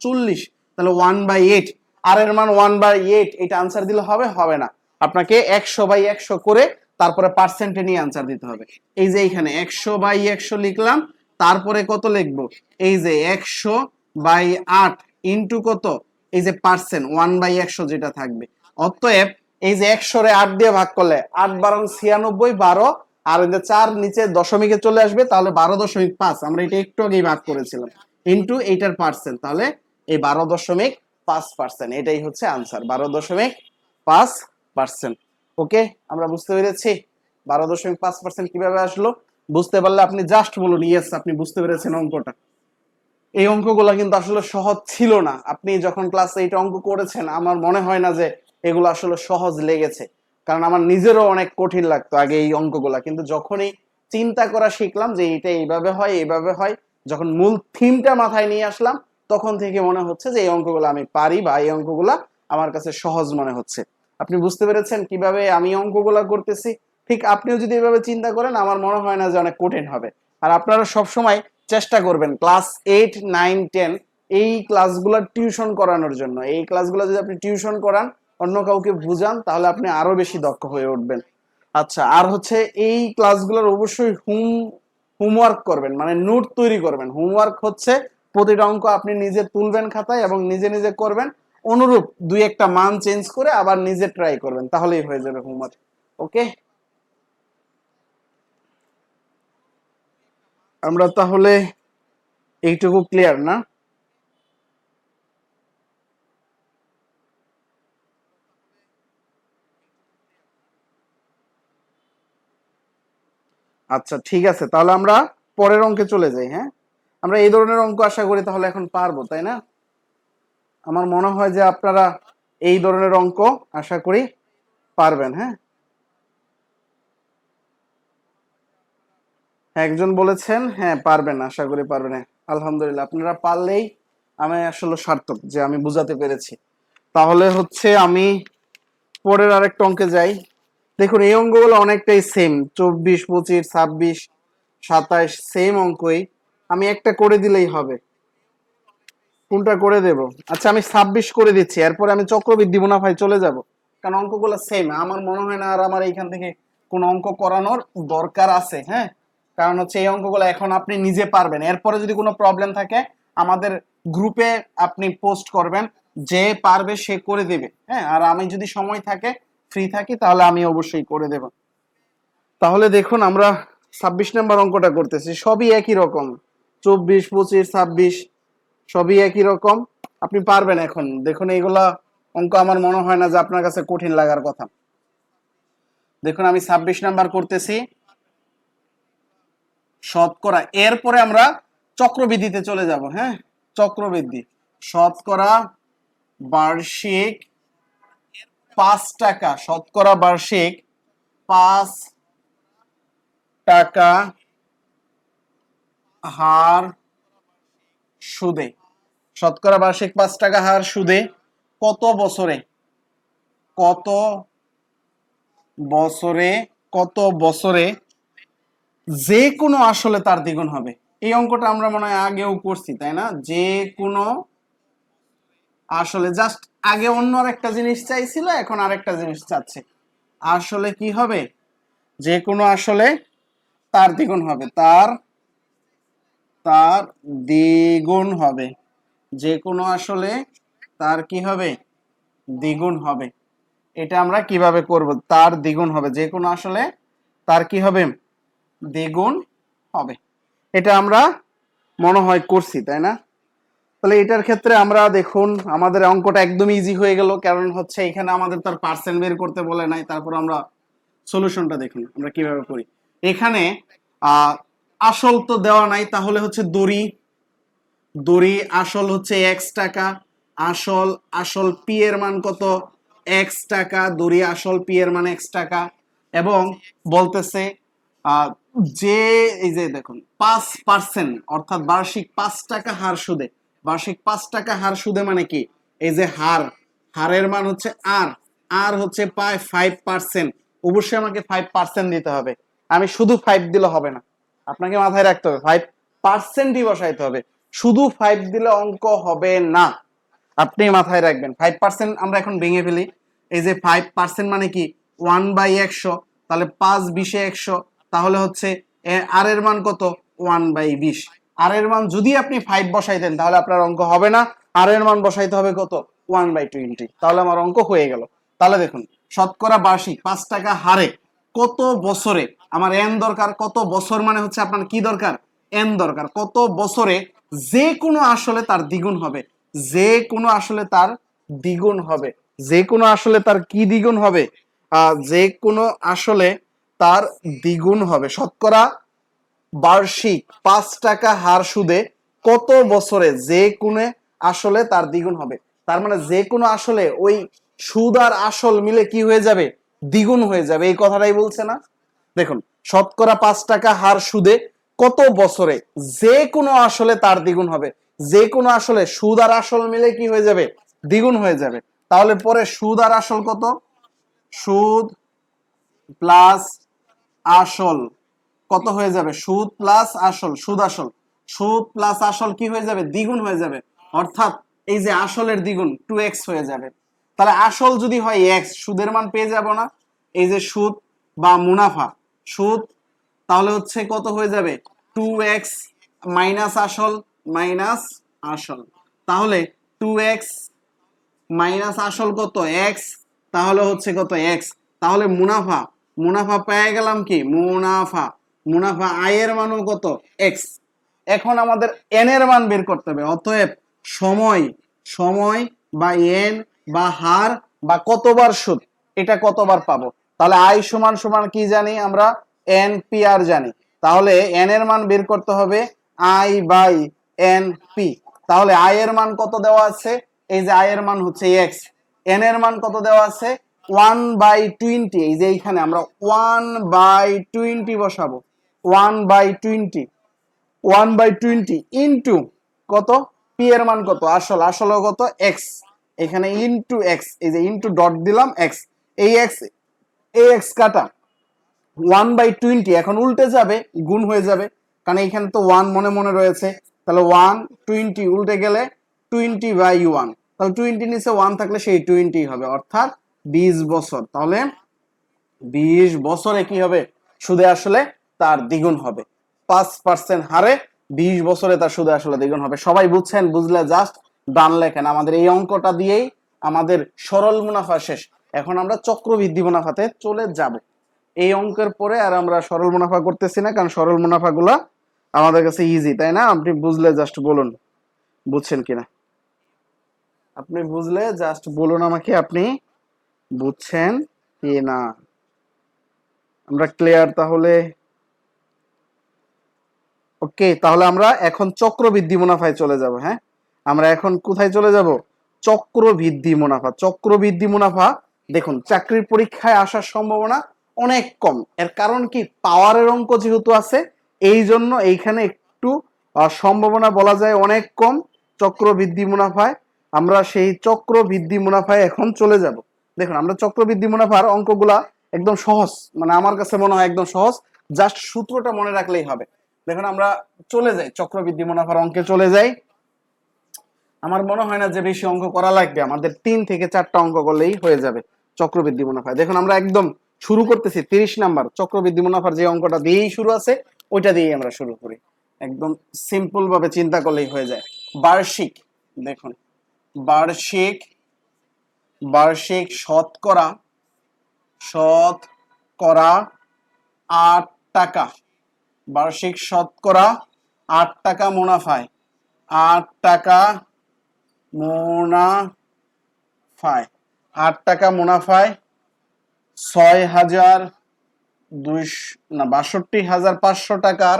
40, তাহলে 1/8। আর এর মান 1/8, এটা আনসার দিলে হবে না, আপনাকে 100/100 করে তারপরে পার্সেন্টে নিয়ে আনসার দিতে হবে। এই যে এইখানে 100/100 লিখলাম, তারপরে কত লিখবো, এই যে 100/8 ইন্টু কত, এই যে পার্সেন্ট 1/100 যেটা থাকবে। অতএব এই যে 100 রে 8 দিয়ে ভাগ করলে 8 12 96, 12 আর এই যে 4 নিচে দশমিকে চলে আসবে, তাহলে 12.5, আমরা এটা একটু আগেই ভাগ করেছিলাম, ইন্টু এইটার পার্সেন্ট, তাহলে এই 12.5%, এটাই হচ্ছে আনসার 12.5%। ওকে, আমরা বুঝতে পেরেছি 12.5% কিভাবে আসলো। বুঝতে পারলে আপনি জাস্ট বলুন ইয়েস, আপনি বুঝতে পেরেছেন অঙ্কটা। এই অঙ্কগুলো কিন্তু আসলে সহজ ছিল না, আপনি যখন ক্লাস 8 অঙ্ক করেছেন আমার মনে হয় না যে এগুলো আসলে সহজ লেগেছে, কারণ আমার নিজেরও অনেক কঠিন লাগতো আগে এই অঙ্কগুলা, কিন্তু যখনই চিন্তা করা শিখলাম যে এটা এইভাবে হয়, যখন মূল থিমটা মাথায় নিয়ে আসলাম, তখন থেকে মনে হচ্ছে যে এই অঙ্কগুলো আমি পারি বা এই অঙ্কগুলা আমার কাছে সহজ মনে হচ্ছে। আপনি বুঝতে পেরেছেন কিভাবে আমি অঙ্কগুলা করতেছি, ঠিক আপনিও যদি এভাবে চিন্তা করেন আমার মনে হয় না যে অনেক কঠিন হবে। আর আপনারা সবসময় চেষ্টা করবেন ক্লাস 8 9 10 এই ক্লাসগুলো টিউশন করানোর জন্য। এই ক্লাসগুলো যদি আপনি টিউশন করান, অন্য কাউকে বুঝান, তাহলে আপনি আরো বেশি দক্ষ হয়ে উঠবেন। আচ্ছা, আর হচ্ছে এই ক্লাসগুলোর অবশ্যই হোমওয়ার্ক করবেন, মানে নোট তৈরি করবেন। হোমওয়ার্ক হচ্ছে প্রতিটা অঙ্ক আপনি নিজে তুলবেন খাতায় এবং নিজে নিজে করবেন, অনুরূপ দুই একটা মান চেঞ্জ করে আবার নিজে ট্রাই করবেন, তাহলেই হয়ে যাবে হোমওয়ার্ক। ওকে। আমরা তাহলে এইটুকু ক্লিয়ার না? আচ্ছা ঠিক আছে, তাহলে আমরা পরের অঙ্কে চলে যাই। হ্যাঁ, আমরা এই ধরনের অঙ্ক আশা করি তাহলে এখন পারবো, তাই না? আমার মনে হয় যে আপনারা এই ধরনের অঙ্ক আশা করি পারবেন। হ্যাঁ, একজন বলেছেন হ্যাঁ পারবেন, আশা করি পারবেন। হ্যাঁ, আলহামদুলিল্লাহ, আপনারা পারলেই আমি আসলে সার্থক যে আমি বুঝাতে পেরেছি। তাহলে হচ্ছে আমি পরের আরেকটা অঙ্কে যাই। দেখুন এই অঙ্কগুলো অনেকটাই সেম, 24, 25, 26, 27 সেম অঙ্কই। আমি একটা করে দিলেই হবে। কোনটা করে দেব? আচ্ছা আমি 26 করে দিচ্ছি, এরপরে আমি চক্রবৃদ্ধি মুনাফায় চলে যাব, কারণ অঙ্কগুলো সেম। আমার মনে হয় না আর আমার এইখান থেকে কোন অঙ্ক করানোর দরকার আছে। হ্যাঁ, কারণ হচ্ছে এই অঙ্কগুলো এখন আপনি নিজে পারবেন। এরপরে যদি কোনো প্রবলেম থাকে আমাদের গ্রুপে আপনি পোস্ট করবেন, যে পারবে সে করে দেবে। হ্যাঁ, আর আমি যদি সময় থাকে, ফ্রি থাকি, তাহলে আমি অবশ্যই করে দেব। তাহলে দেখুন আমরা 26 নাম্বার অঙ্কটা করতেছি, সবই একই রকম, 24, 25, 26 সবই একই রকম। আপনি পারবেন এখন। দেখুন এইগুলা অঙ্ক আমার মনে হয় না যে আপনার কাছে কঠিন লাগার কথা। দেখুন আমি 26 নাম্বার করতেছি, শতকরা। এরপরে আমরা চক্রবৃদ্ধিতে চলে যাব। হ্যাঁ, চক্রবৃদ্ধি, শতকরা বার্ষিক 5 টাকা, শতকরা বার্ষিক 5 টাকা হার সুদে, শতকরা বার্ষিক 5 টাকা হার সুদে কত বছরে, কত বছরে, কত বছরে যে কোনো আসলে তার দ্বিগুণ হবে। এই অঙ্কটা আমরা মনে হয় আগেও করছি, তাই না? যে কোনো আসলে, জাস্ট আগে অন্য আরেকটা জিনিস চাইছিল, এখন আরেকটা জিনিস চাচ্ছে। আসলে কি হবে? যে কোনো আসলে তার দ্বিগুণ হবে, তার তার দ্বিগুণ হবে। যে কোনো আসলে তার কি হবে? দ্বিগুণ হবে। এটা আমরা কিভাবে করব? তার দ্বিগুণ হবে, যে কোনো আসলে তার কি হবে? দ্বিগুণ হবে। এটা আমরা মনে হয় করছি, তাই না? তাহলে এটার ক্ষেত্রে আমরা দেখুন আমাদের অঙ্কটা একদম ইজি হয়ে গেল, কারণ হচ্ছে এখানে আমাদের তার পার্সেন্ট বের করতে বলে নাই। তারপর আমরা সলিউশনটা দেখুন আমরা কিভাবে করি। এখানে আহ আসল তো দেওয়া নাই, তাহলে হচ্ছে দড়ি, দড়ি আসল হচ্ছে x টাকা, আসল আসল পি এর মান কত? x টাকা, দড়ি আসল পি এর মান x টাকা। এবং বলতেছে আহ, যে এই যে দেখুন 5%, অর্থাৎ বার্ষিক 5 টাকা হার সুদে, বার্ষিক 5 টাকা হার সুদে মানে কি? এই যে হার, হারের মান হচ্ছে আর, আর হচ্ছে পায় 5%। অবশ্যই আমাকে 5% দিতে হবে, আমি শুধু 5 দিলে হবে না, আপনাকে মাথায় রাখতে হবে 5%ই বসাইতে হবে। শুধু 5 দিলে অঙ্ক হবে না, আপনি মাথায় রাখবেন। 5% আমরা এখন ভেঙে ফেলি। এই যে 5% মানে কি? 1/100, তাহলে 5 20 100, তাহলে হচ্ছে আর এর মান কত? 1/20। আর এর মান যদি আপনি 5 বসাই দেন তাহলে আপনার অঙ্ক হবে না, আর এর মান বসাইতে হবে কত? 1/20, তাহলে আমার অঙ্ক হয়ে গেল। তাহলে দেখুন শতকরা বার্ষিক 5 টাকা হারে কত বছরে, আমার এন দরকার। কত বছর মানে হচ্ছে আপনার কি দরকার? এন দরকার। কত বছরে যে কোনো আসলে তার দ্বিগুণ হবে, যে কোনো আসলে তার দ্বিগুণ হবে, যে কোনো আসলে তার কি দ্বিগুণ হবে? যে কোনো আসলে তার দ্বিগুণ হবে। শতকরা বার্ষিক 5 টাকা হার সুদে কত বছরে যে কোনো আসলে তার দ্বিগুণ হবে। তার মানে যে কোনো আসলে ওই সুদ আর আসল মিলে কি হয়ে যাবে? দ্বিগুণ হয়ে যাবে। এই কথাটাই বলছে না? দেখুন শতকরা 5 টাকা হার সুদে কত বছরে যে কোনো আসলে তার দ্বিগুণ হবে। যে কোনো আসলে সুদ আর আসল মিলে কি হয়ে যাবে? দ্বিগুণ হয়ে যাবে। তাহলে পরে সুদ আর আসল কত? সুদ প্লাস আসল কত হয়ে যাবে? সুদ প্লাস আসল, সুদ আসল, সুদ প্লাস আসল কি হয়ে যাবে? দ্বিগুণ হয়ে যাবে। অর্থাৎ এই যে আসলের দ্বিগুণ 2x হয়ে যাবে। তাহলে আসল যদি হয় x, সুদের মান পেয়ে যাব না? এই যে সুদ বা মুনাফা, সুদ, তাহলে হচ্ছে কত হয়ে যাবে? 2x মাইনাস আসল, মাইনাস আসল, তাহলে 2x মাইনাস আসল কত? x, তাহলে হচ্ছে কত? x। তাহলে মুনাফা, মুনাফা পেয়ে গেলাম কি? মুনাফা, মুনাফা আই এর মানও কত এক্স। এখন আমাদের এন এর মান বের করতে হবে। অতএব সময় সময় বা এন বা হার বা কতবার সুদ, এটা কতবার পাবো। তাহলে আই সমান সমান কি জানি আমরা, এন পি আর জানি। তাহলে এন এর মান বের করতে হবে আই বাই এন পি। তাহলে আই এর মান কত দেওয়া আছে, এই যে আই এর মান হচ্ছে এক্স, এন এর মান কত দেওয়া আছে 1/20। এই যে এইখানে আমরা 1/20 বসাবো, 1/20, 1/20 ইন্টু কত, পি এর মান কত, আসল কত এক্স, এখানে ইন্টু এক্স, এই যে ইন্টু ডট দিলাম এক্স, এই এক্স কাটা 1/20 এখন উল্টে যাবে, গুণ হয়ে যাবে, কারণ এখানে তো 1 মনে মনে রয়েছে। তাহলে 1/20 উল্টে গেলে 20/1, তাহলে 20 নিচে 1 থাকলে সেই 20 হবে, অর্থাৎ 20 বছর। তাহলে 20 বছরে কি হবে, সুদে আসলে তার দ্বিগুণ হবে। 5% হারে 20 বছরে তার সুদে আসলে দ্বিগুণ হবে। সবাই বুঝছেন? বুঝলে জাস্ট ডান লেখেন। আমাদের এই অঙ্কটা দিয়েই আমাদের সরল মুনাফা শেষ। এখন আমরা চক্রবৃদ্ধি মুনাফাতে চলে যাব। এই অঙ্কের পরে আর আমরা সরল মুনাফা করতেছি না, কারণ সরল মুনাফাগুলা আমাদের কাছে ইজি, তাই না? আপনি বুঝলে জাস্ট বলুন বুঝছেন কিনা। আপনি বুঝলে জাস্ট বলুন আমাকে আপনি বুঝছেন কি না। আমরা ক্লিয়ার তাহলে? ওকে, তাহলে আমরা এখন চক্রবৃদ্ধি মুনাফায় চলে যাব। হ্যাঁ, আমরা এখন কোথায় চলে যাব? চক্রবৃদ্ধি মুনাফা। চক্রবৃদ্ধি মুনাফা দেখুন, চাকরির পরীক্ষায় আসার সম্ভাবনা অনেক কম। এর কারণ কি, পাওয়ারের অঙ্ক যেহেতু আছে, এই জন্য এইখানে একটু সম্ভাবনা বলা যায় অনেক কম চক্রবৃদ্ধি মুনাফায়। আমরা সেই চক্রবৃদ্ধি মুনাফায় এখন চলে যাব। দেখুন, আমরা চক্রবৃদ্ধি মুনাফার অঙ্কগুলা একদম সহজ, মানে আমার কাছে মনে হয় একদম সহজ, জাস্ট সূত্রটা মনে রাখলেই হবে। দেখুন, আমরা চলে যাই চক্রবৃদ্ধি মুনাফার অঙ্কে চলে যাই। আমার মনে হয় না যে বেশি অঙ্ক করা লাগবে, আমাদের 3 থেকে 4টা অঙ্ক করলেই হয়ে যাবে চক্রবৃদ্ধি মুনাফায়। দেখুন, আমরা একদম শুরু করতেছি 30 নাম্বার চক্রবৃদ্ধি মুনাফার যে অঙ্কটা দিয়েই শুরু আছে, ওইটা দিয়েই আমরা শুরু করি। একদম সিম্পল ভাবে চিন্তা করলেই হয়ে যায়। বার্ষিক, দেখুন বার্ষিক বার্ষিক শতকরা 8 টাকা, বার্ষিক শতকরা 8 টাকা মুনাফায়, 8 টাকা মুনাফায়, 8 টাকা মুনাফায় 62,500 টাকার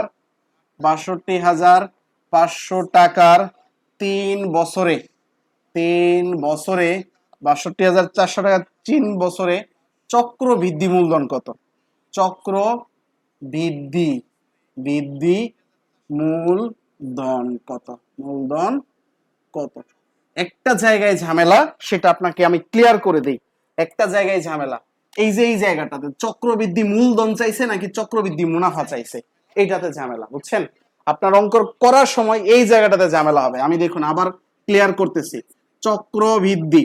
62,500 টাকার 3 বছরে 62,400 টাকা 3 বছরে চক্রবৃদ্ধি মূলধন কত? চক্রবৃদ্ধি মূলধন কত? মূলধন কত? একটা জায়গায় ঝামেলা, সেটা আপনাকে আমি ক্লিয়ার করে দিই। একটা জায়গায় ঝামেলা, এই যে এই জায়গাটাতে চক্রবৃদ্ধি মূলধন চাইছে নাকি চক্রবৃদ্ধি মুনাফা চাইছে, এইটাতে ঝামেলা, বুঝছেন? আপনার অঙ্ক করার সময় এই জায়গাটাতে ঝামেলা হবে। আমি দেখুন আবার ক্লিয়ার করতেছি। চক্রবৃদ্ধি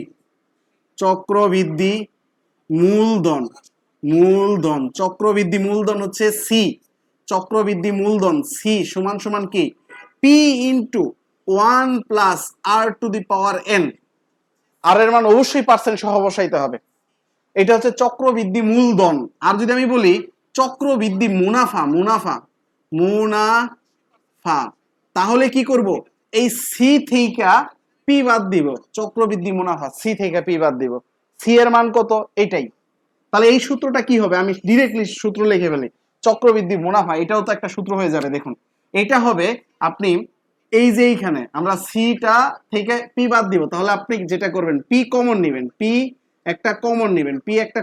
মূলধন চক্রবৃদ্ধি মূলধন হচ্ছে সি। চক্রবৃদ্ধি মূলধন সি সমান সমান কি, P into 1 plus R to the power n. আর এর মান অবশ্যই পার্সেন্ট সহ বসাইতে হবে। এটা হচ্ছে চক্রবৃদ্ধি মূলধন। আর যদি আমি বলি চক্রবৃদ্ধি মুনাফা, তাহলে কি করব, এই সি থেকে পি বাদ দিব। চক্রবৃদ্ধি মুনাফা সি থেকে পি বাদ দিব। সি এর মান কত, এটাই। তাহলে এই সূত্রটা কি হবে, আমি ডিরেক্টলি সূত্র লিখে ফেলি। চক্রবৃদ্ধি মুনাফা, এটাও তো একটা সূত্র হয়ে যাবে। দেখুন, এটা হবে, আপনি এই যে এইখানে আমরা সিটা থেকে পি বাদ দিব, তাহলে আপনি যেটা করবেন পি কমন নেবেন, পি একটা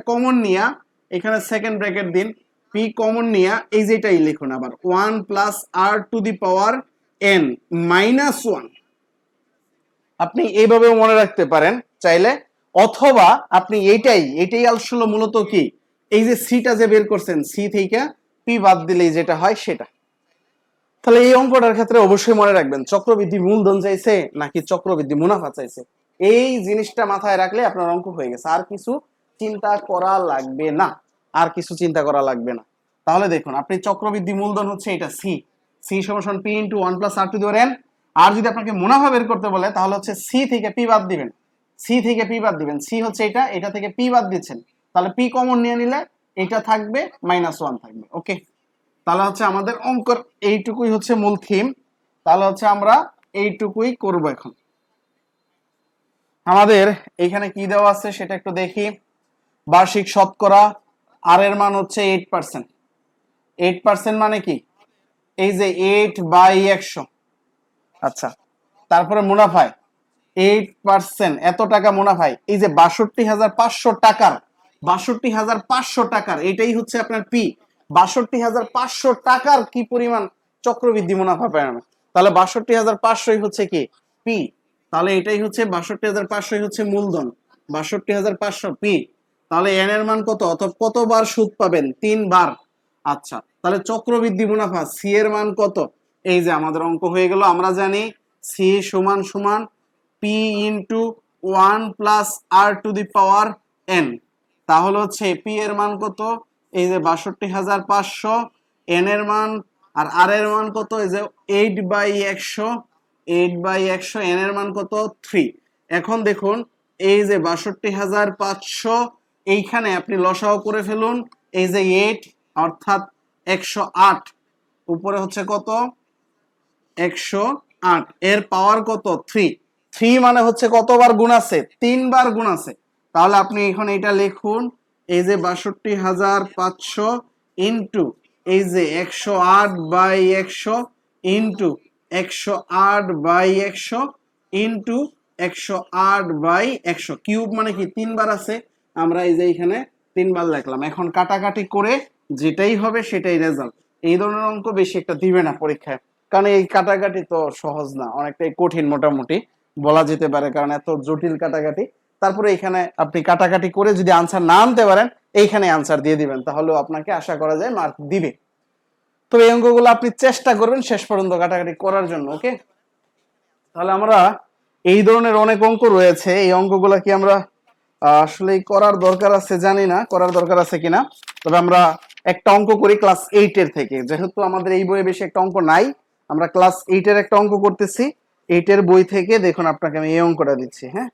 কমন নিয়া এখানে সেকেন্ড ব্র্যাকেট দিন, পি কমন নিয়া এই যেটাই লিখুন আবার 1 plus R to the power N minus 1। আপনি এইভাবেও মনে রাখতে পারেন চাইলে, অথবা আপনি এইটাই আসলে মূলত কি, এই যে সিটা যে বের করছেন, সি থেকে পি বাদ দিলেই যেটা হয় সেটা। তাহলে এই অঙ্কটার ক্ষেত্রে অবশ্যই মনে রাখবেন চক্রবৃদ্ধি মূলধন চাইছে নাকি চক্রবৃদ্ধি মুনাফা চাইছে। এই জিনিসটা মাথায় রাখলে আপনার অঙ্ক হয়ে গেছে, আর কিছু চিন্তা করা লাগবে না, তাহলে দেখুন, আপনি চক্রবৃদ্ধি মূলধন হচ্ছে এটা সি, সি সমান P into 1 plus R to the power n. আর যদি আপনাকে মুনাফা বের করতে বলে, তাহলে হচ্ছে সি থেকে পি বাদ দিবেন, সি হচ্ছে এটা থেকে পি বাদ দিচ্ছেন, তাহলে পি কমন নিয়ে নিলে এটা থাকবে -1 থাকবে। ওকে, তাহলে হচ্ছে আমাদের অঙ্কর এইটুকুই হচ্ছে মূল থিম। তাহলে হচ্ছে আমরা এইটুকুই করব এখন। আমাদের এখানে কি দেওয়া আছে সেটা একটু দেখি। বার্ষিক শতকরা আর এর মান হচ্ছে 8%। 8% মানে কি, এই যে 8/100। আচ্ছা, তারপরে মুনাফায় 8%, এত টাকা মুনাফায় এই যে ৬২,৫০০ টাকার, ৬২,৫০০ টাকার এটাই হচ্ছে আপনার পি। ৬২,৫০০ টাকার কি পরিমাণ চক্রবৃদ্ধি মুনাফা পায়। তাহলে ৬২,৫০০ হচ্ছে কি পি। তাহলে এটাই হচ্ছে ৬২,৫০০ হচ্ছে মূলধন, ৬২,৫০০ পি। তাহলে এন এর মান কত, অথবা কতবার সুদ পাবেন, 3 বার। আচ্ছা, তাহলে চক্রবৃদ্ধি মুনাফা সি এর মান কত, এই যে আমাদের অঙ্ক হয়ে গেল। আমরা জানি সি সমান সমান পি ইন্টু 1+r⁴n। তাহলে হচ্ছে পি এর মান কত, এই যে ৬২,৫০০, এন এর মান আর আর এর মান কত, এই যে 8/100, 8/100, এন এর মান কত 3। এখন দেখুন এই যে ৬২,৫০০, এইখানে আপনি লসাও করে ফেলুন, এই যে 8 অর্থাৎ 108, উপরে হচ্ছে কত 108, এর পাওয়ার কত 3। 3 মানে হচ্ছে কতবার গুণ আছে, 3 বার গুণ আছে। তাহলে আপনি এখন এটা লিখুন, এই যে ৬২,৫০০ ইন্টু এই যে 108/100 ইন্টু 108/100 ইন্টু 108/100 কিউব, মানে কি 3 বার আছে। আমরা এই যে এখানে 3 বার লিখলাম। এখন কাটাকাটি করে যেটাই হবে সেটাই রেজাল্ট। এই ধরনের অঙ্ক বেশি একটা দিবে না পরীক্ষায়, কারণ এই কাটাকাটি তো সহজ না, অনেকটাই কঠিন মোটামুটি বলা যেতে পারে, কারণ এত জটিল কাটাকাটি। তারপরে এখানে আপনি কাটাকাটি করে যদি আনসার না আনতে পারেন, এইখানে আনসার দিয়ে দিবেন, তাহলেও আপনাকে আশা করা যায় মার্ক দিবে। তো এই অঙ্কগুলো আপনি চেষ্টা করবেন শেষ পর্যন্ত কাটাকাটি করার জন্য, ওকে। তাহলে আমরা এই ধরনের অনেক অঙ্ক রয়েছে, এই অঙ্কগুলো কি আমরা আসলে করার দরকার আছে, জানি না করার দরকার আছে কিনা। তবে আমরা একটা অঙ্ক করি ক্লাস 8 থেকে, যেহেতু আমাদের এই বইয়ে বেশি একটা অঙ্ক নাই, আমরা ক্লাস 8 একটা অঙ্ক করতেছি। 8 বই থেকে দেখুন, আপনাকে আমি এই অঙ্কটা দিচ্ছি, হ্যাঁ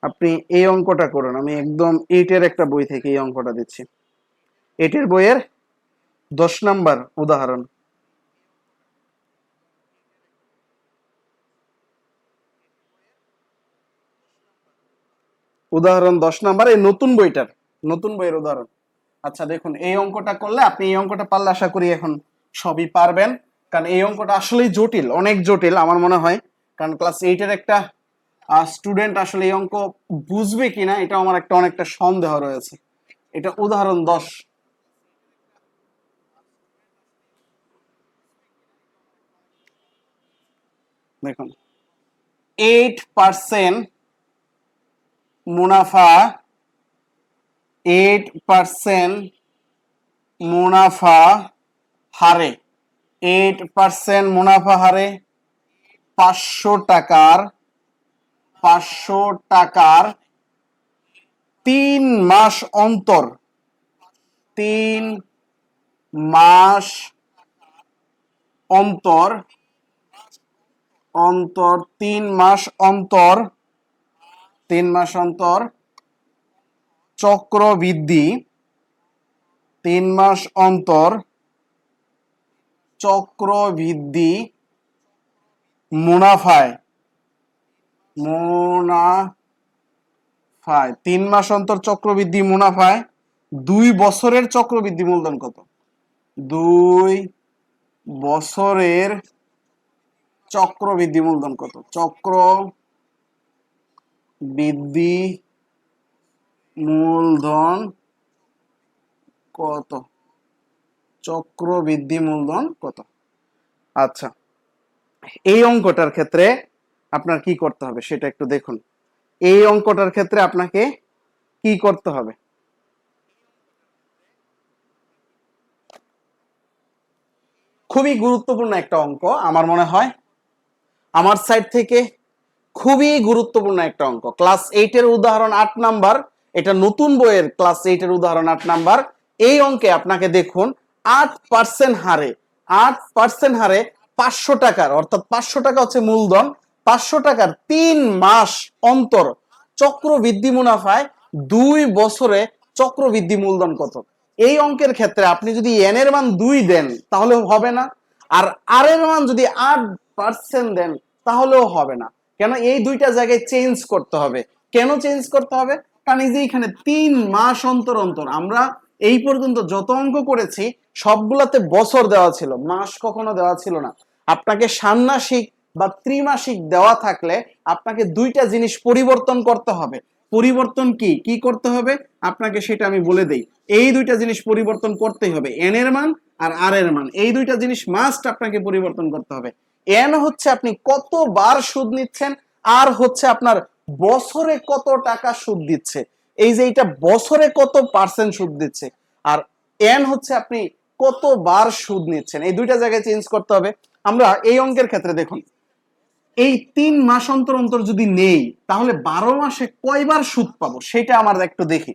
আপনি এই অঙ্কটা করুন। আমি একদম 8 একটা বই থেকে এই অঙ্কটা দিচ্ছি। 8 বইয়ের 10 নাম্বার উদাহরণ। উদাহরণ 10 নাম্বার, এই নতুন বইটার, নতুন বইয়ের উদাহরণ। আচ্ছা দেখুন, এই অঙ্কটা করলে আপনি, এই অঙ্কটা পারলে আশা করি এখন সবই পারবেন, কারণ এই অঙ্কটা আসলেই জটিল, অনেক জটিল আমার মনে হয়। কারণ ক্লাস 8 একটা স্টুডেন্ট আসলে এই অঙ্ক বুঝবে কিনা, এটা আমার একটা অনেকটা সন্দেহ রয়েছে। এটা উদাহরণ 10। দেখুন 8% মুনাফা, 8% মুনাফা হারে, 8% মুনাফা হারে 500 টাকার, 500 টাকার 3 মাস অন্তর, 3 মাস অন্তর, 3 মাস অন্তর, 3 মাস অন্তর চক্রবৃদ্ধি, 3 মাস অন্তর চক্রবৃদ্ধি মুনাফায়, 3 মাস অন্তর চক্রবৃদ্ধি মুনাফায় 2 বছরের চক্রবৃদ্ধি মূলধন কত, 2 বছরের চক্রবৃদ্ধি মূলধন কত, চক্রবৃদ্ধি মূলধন কত, চক্রবৃদ্ধি মূলধন কত। আচ্ছা, এই অঙ্কটার ক্ষেত্রে আপনার কি করতে হবে সেটা একটু দেখুন। এই অঙ্কটার ক্ষেত্রে আপনাকে কি করতে হবে, খুবই গুরুত্বপূর্ণ একটা অঙ্ক আমার মনে হয়, আমার সাইড থেকে খুবই গুরুত্বপূর্ণ একটা অঙ্ক। ক্লাস 8 উদাহরণ 8 নাম্বার, এটা নতুন বইয়ের ক্লাস 8 উদাহরণ 8 নাম্বার। এই অঙ্কে আপনাকে দেখুন 8% হারে, 8% হারে 500 টাকার, অর্থাৎ 500 টাকা হচ্ছে মূলধন, 500 টাকার 3 মাস অন্তর চক্রবৃদ্ধি মুনাফায় 2 বছরে চক্রবৃদ্ধি মূলধন কত। এই অঙ্কের ক্ষেত্রে আপনি যদি এন এর মান 2 দেন তাহলেও হবে না, আর আর এর মান যদি 8% দেন তাহলেও হবে না। কেন? এই দুইটা জায়গায় চেঞ্জ করতে হবে। কেন চেঞ্জ করতে হবে? কারণ এই যে এখানে 3 মাস অন্তর অন্তর আমরা এই পর্যন্ত যত অঙ্ক করেছি সবগুলাতে বছর দেওয়া ছিল, মাস কখনো দেওয়া ছিল না। আপনাকে ষান্মাসিক বা ত্রিমাসিক দেওয়া থাকলে আপনাকে দুইটা জিনিস পরিবর্তন করতে হবে। পরিবর্তন কি কি করতে হবে আপনাকে সেটা আমি বলে দেই। এই দুইটা জিনিস পরিবর্তন করতেই হবে, এন এর মান আর আর এর মান, এই দুইটা জিনিস মাস্ট আপনাকে পরিবর্তন করতে হবে। এন হচ্ছে আপনি কতবার সুদ নিচ্ছেন, আর হচ্ছে আপনার বছরে কত টাকা সুদ দিচ্ছে, এই যে এটা বছরে কত পার্সেন্ট সুদ দিচ্ছে, আর এন হচ্ছে আপনি কতবার সুদ নিচ্ছেন। এই দুইটা জায়গায় চেঞ্জ করতে হবে। আমরা এই অঙ্কের ক্ষেত্রে দেখুন, এই 3 মাস অন্তর অন্তর যদি নেই তাহলে 12 মাসে কয়বার সুদ পাবো সেটা আমরা একটু দেখি।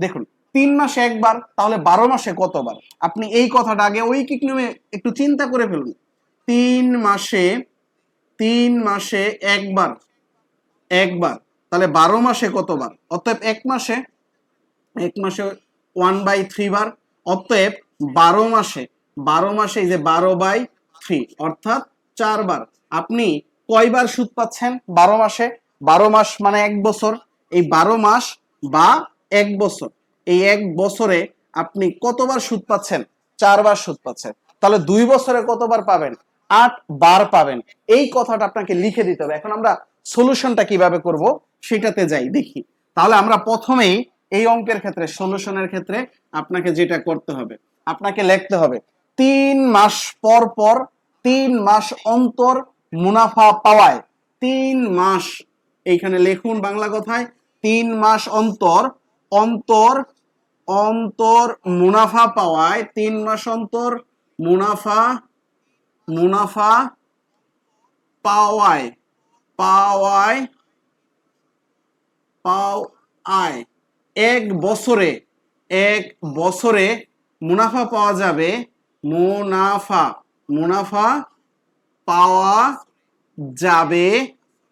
দেখুন 3 মাসে একবার, তাহলে 12 মাসে কতবার? আপনি এই কথাটা আগে ঐকিক নিয়মে একটু চিন্তা করে ফেলুন। 3 মাসে একবার, তাহলে 12 মাসে কতবার? অতএব এক মাসে 1/3 বার। অতএব 12 মাসে এই যে 12/3 অর্থাৎ 4 বার। আপনি কয়বার সুদ পাচ্ছেন 12 মাসে? 12 মাস মানে 1 বছর। এই 12 মাস বা 1 বছর, এই 1 বছরে আপনি কতবার সুদ পাচ্ছেন? 4 বার সুদ পাচ্ছেন। তাহলে 2 বছরে কতবার পাবেন? 8 বার পাবেন। এই কথাটা আপনাকে লিখে দিতে হবে। এখন আমরা সলিউশনটা কিভাবে করব সেটাতে যাই দেখি। তাহলে আমরা প্রথমেই এই অঙ্কের ক্ষেত্রে সলিউশনের ক্ষেত্রে আপনাকে যেটা করতে হবে, আপনাকে লিখতে হবে 3 মাস পর পর 3 মাস অন্তর মুনাফা পাওয়ায় 3 মাস, এইখানে লিখুন বাংলা কথায় 3 মাস অন্তর অন্তর অন্তর মুনাফা পাওয়ায় 3 মাস অন্তর মুনাফা মুনাফা পাওয়ায় পাওয়ায় পাওয়ায় এক বছরে মুনাফা পাওয়া যাবে, মুনাফা পাওয়া যাবে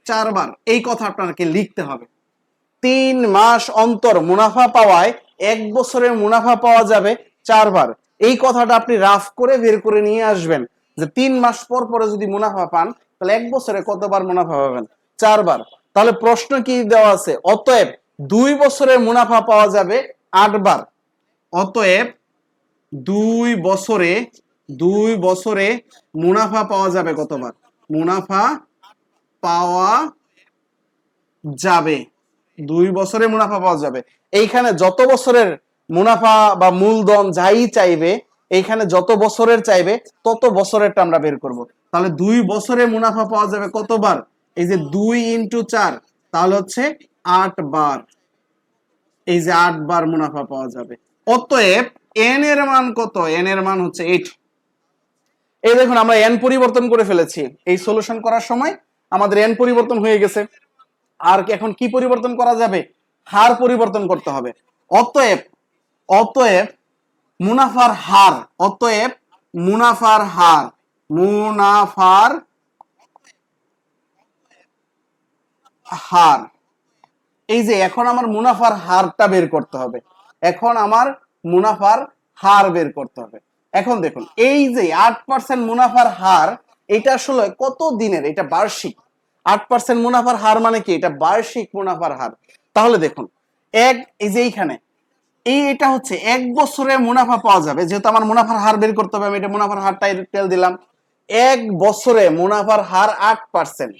4 বার। এই কথা আপনাকে লিখতে হবে। 3 মাস অন্তর মুনাফা পাওয়ায় 1 বছরে মুনাফা পাওয়া যাবে 4 বার। এই কথাটা আপনি রাফ করে বের করে নিয়ে আসবেন যে 3 মাস পর পরে যদি মুনাফা পান তাহলে 1 বছরে কতবার মুনাফা পাবেন? 4 বার। তাহলে প্রশ্ন কি দেওয়া আছে? অতএব 2 বছরে মুনাফা পাওয়া যাবে 8 বার। অতএব 2 বছরে মুনাফা পাওয়া যাবে কতবার? মুনাফা পাওয়া যাবে 2 বছরে মুনাফা পাওয়া যাবে। এইখানে যত বছরের মুনাফা বা মূলধন যাই চাইবে, এইখানে যত বছরের চাইবে তত বছরেরটা আমরা বের করব। তাহলে 2 বছরে মুনাফা পাওয়া যাবে কতবার? এই যে 2 × 4 তাহলে হচ্ছে 8 বার। এই যে 8 বার মুনাফা পাওয়া যাবে। অতএব এন এর মান কত? এন এর মান হচ্ছে 8। এই দেখুন আমরা এন পরিবর্তন করে ফেলেছি। এই সলিউশন করার সময় আমাদের এন পরিবর্তন হয়ে গেছে। আর এখন কি পরিবর্তন করা যাবে? হার পরিবর্তন করতে হবে। অতএব অতএব মুনাফার হার, অতএব মুনাফার হার, মুনাফার হার। এই যে এখন আমার মুনাফার হারটা বের করতে হবে। এখন আমার মুনাফার হার বের করতে হবে। এখন দেখুন এই যে 8% মুনাফার হার, এটা আসলে কত দিনের? এটা বার্ষিক। 8% মুনাফার হার মানে কি? এটা বার্ষিক মুনাফার হার। তাহলে দেখুন এই যে এইখানে এটা হচ্ছে 1 বছরে মুনাফা পাওয়া যাবে। যেহেতু আমার মুনাফার হার বের করতে হবে, আমি এটা মুনাফার হারটাই তেল দিলাম। 1 বছরে মুনাফার হার 8%।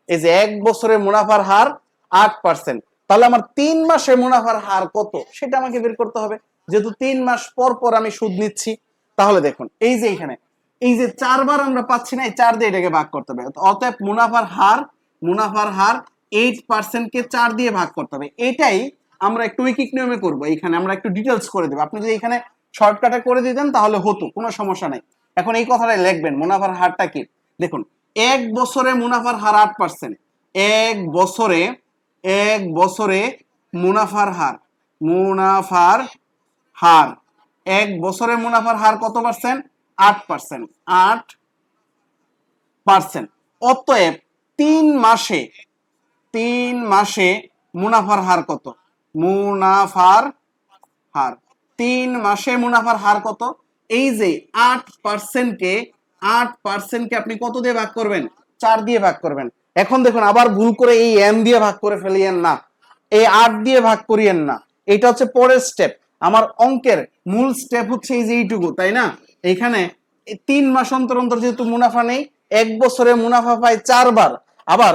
এই যে 1 বছরে মুনাফার হার 8%। তাহলে আমার 3 মাসে মুনাফার হার কত সেটা আমাকে বের করতে হবে, যেহেতু 3 মাস পর পর আমি সুদ নিচ্ছি। তাহলে দেখুন এই যে এখানে এই যে 4 বার আমরা পাচ্ছি না, এই 4 দিয়ে এটাকে ভাগ করতে হবে। অতএব মুনাফার হার 8% কে 4 দিয়ে ভাগ করতে হবে। এটাই আমরা একটু ঐকিক নিয়মে করব। এখানে আমরা একটু ডিটেইলস করে দেব। আপনি যদি এখানে শর্টকাটে করে দিতেন তাহলে হতো, কোনো সমস্যা নাই। এখন এই কথাটাই লিখবেন মুনাফার হারটা কি। দেখুন 1 বছরে মুনাফার হার 8%। 1 বছরে মুনাফার হার 1 বছরে মুনাফার হার কত পার্সেন্ট? 8%। 8%। অতএব 3 মাসে মুনাফার হার কত? মুনাফার হার 3 মাসে মুনাফার হার কত? এই যে 8%কে আপনি কত দিয়ে ভাগ করবেন? 4 দিয়ে ভাগ করবেন। এখন দেখুন আবার ভুল করে এই n দিয়ে ভাগ করে ফেলিয়েন না, এই 8 দিয়ে ভাগ করিয়েন না। এটা হচ্ছে পরের স্টেপ। আমার অঙ্কের মূল স্টেপ হচ্ছে এই যে এইটুকু, তাই না? এখানে 3 মাস অন্তর অন্তর যেহেতু মুনাফা নেই, 1 বছরে মুনাফা পাই 4 বার। আবার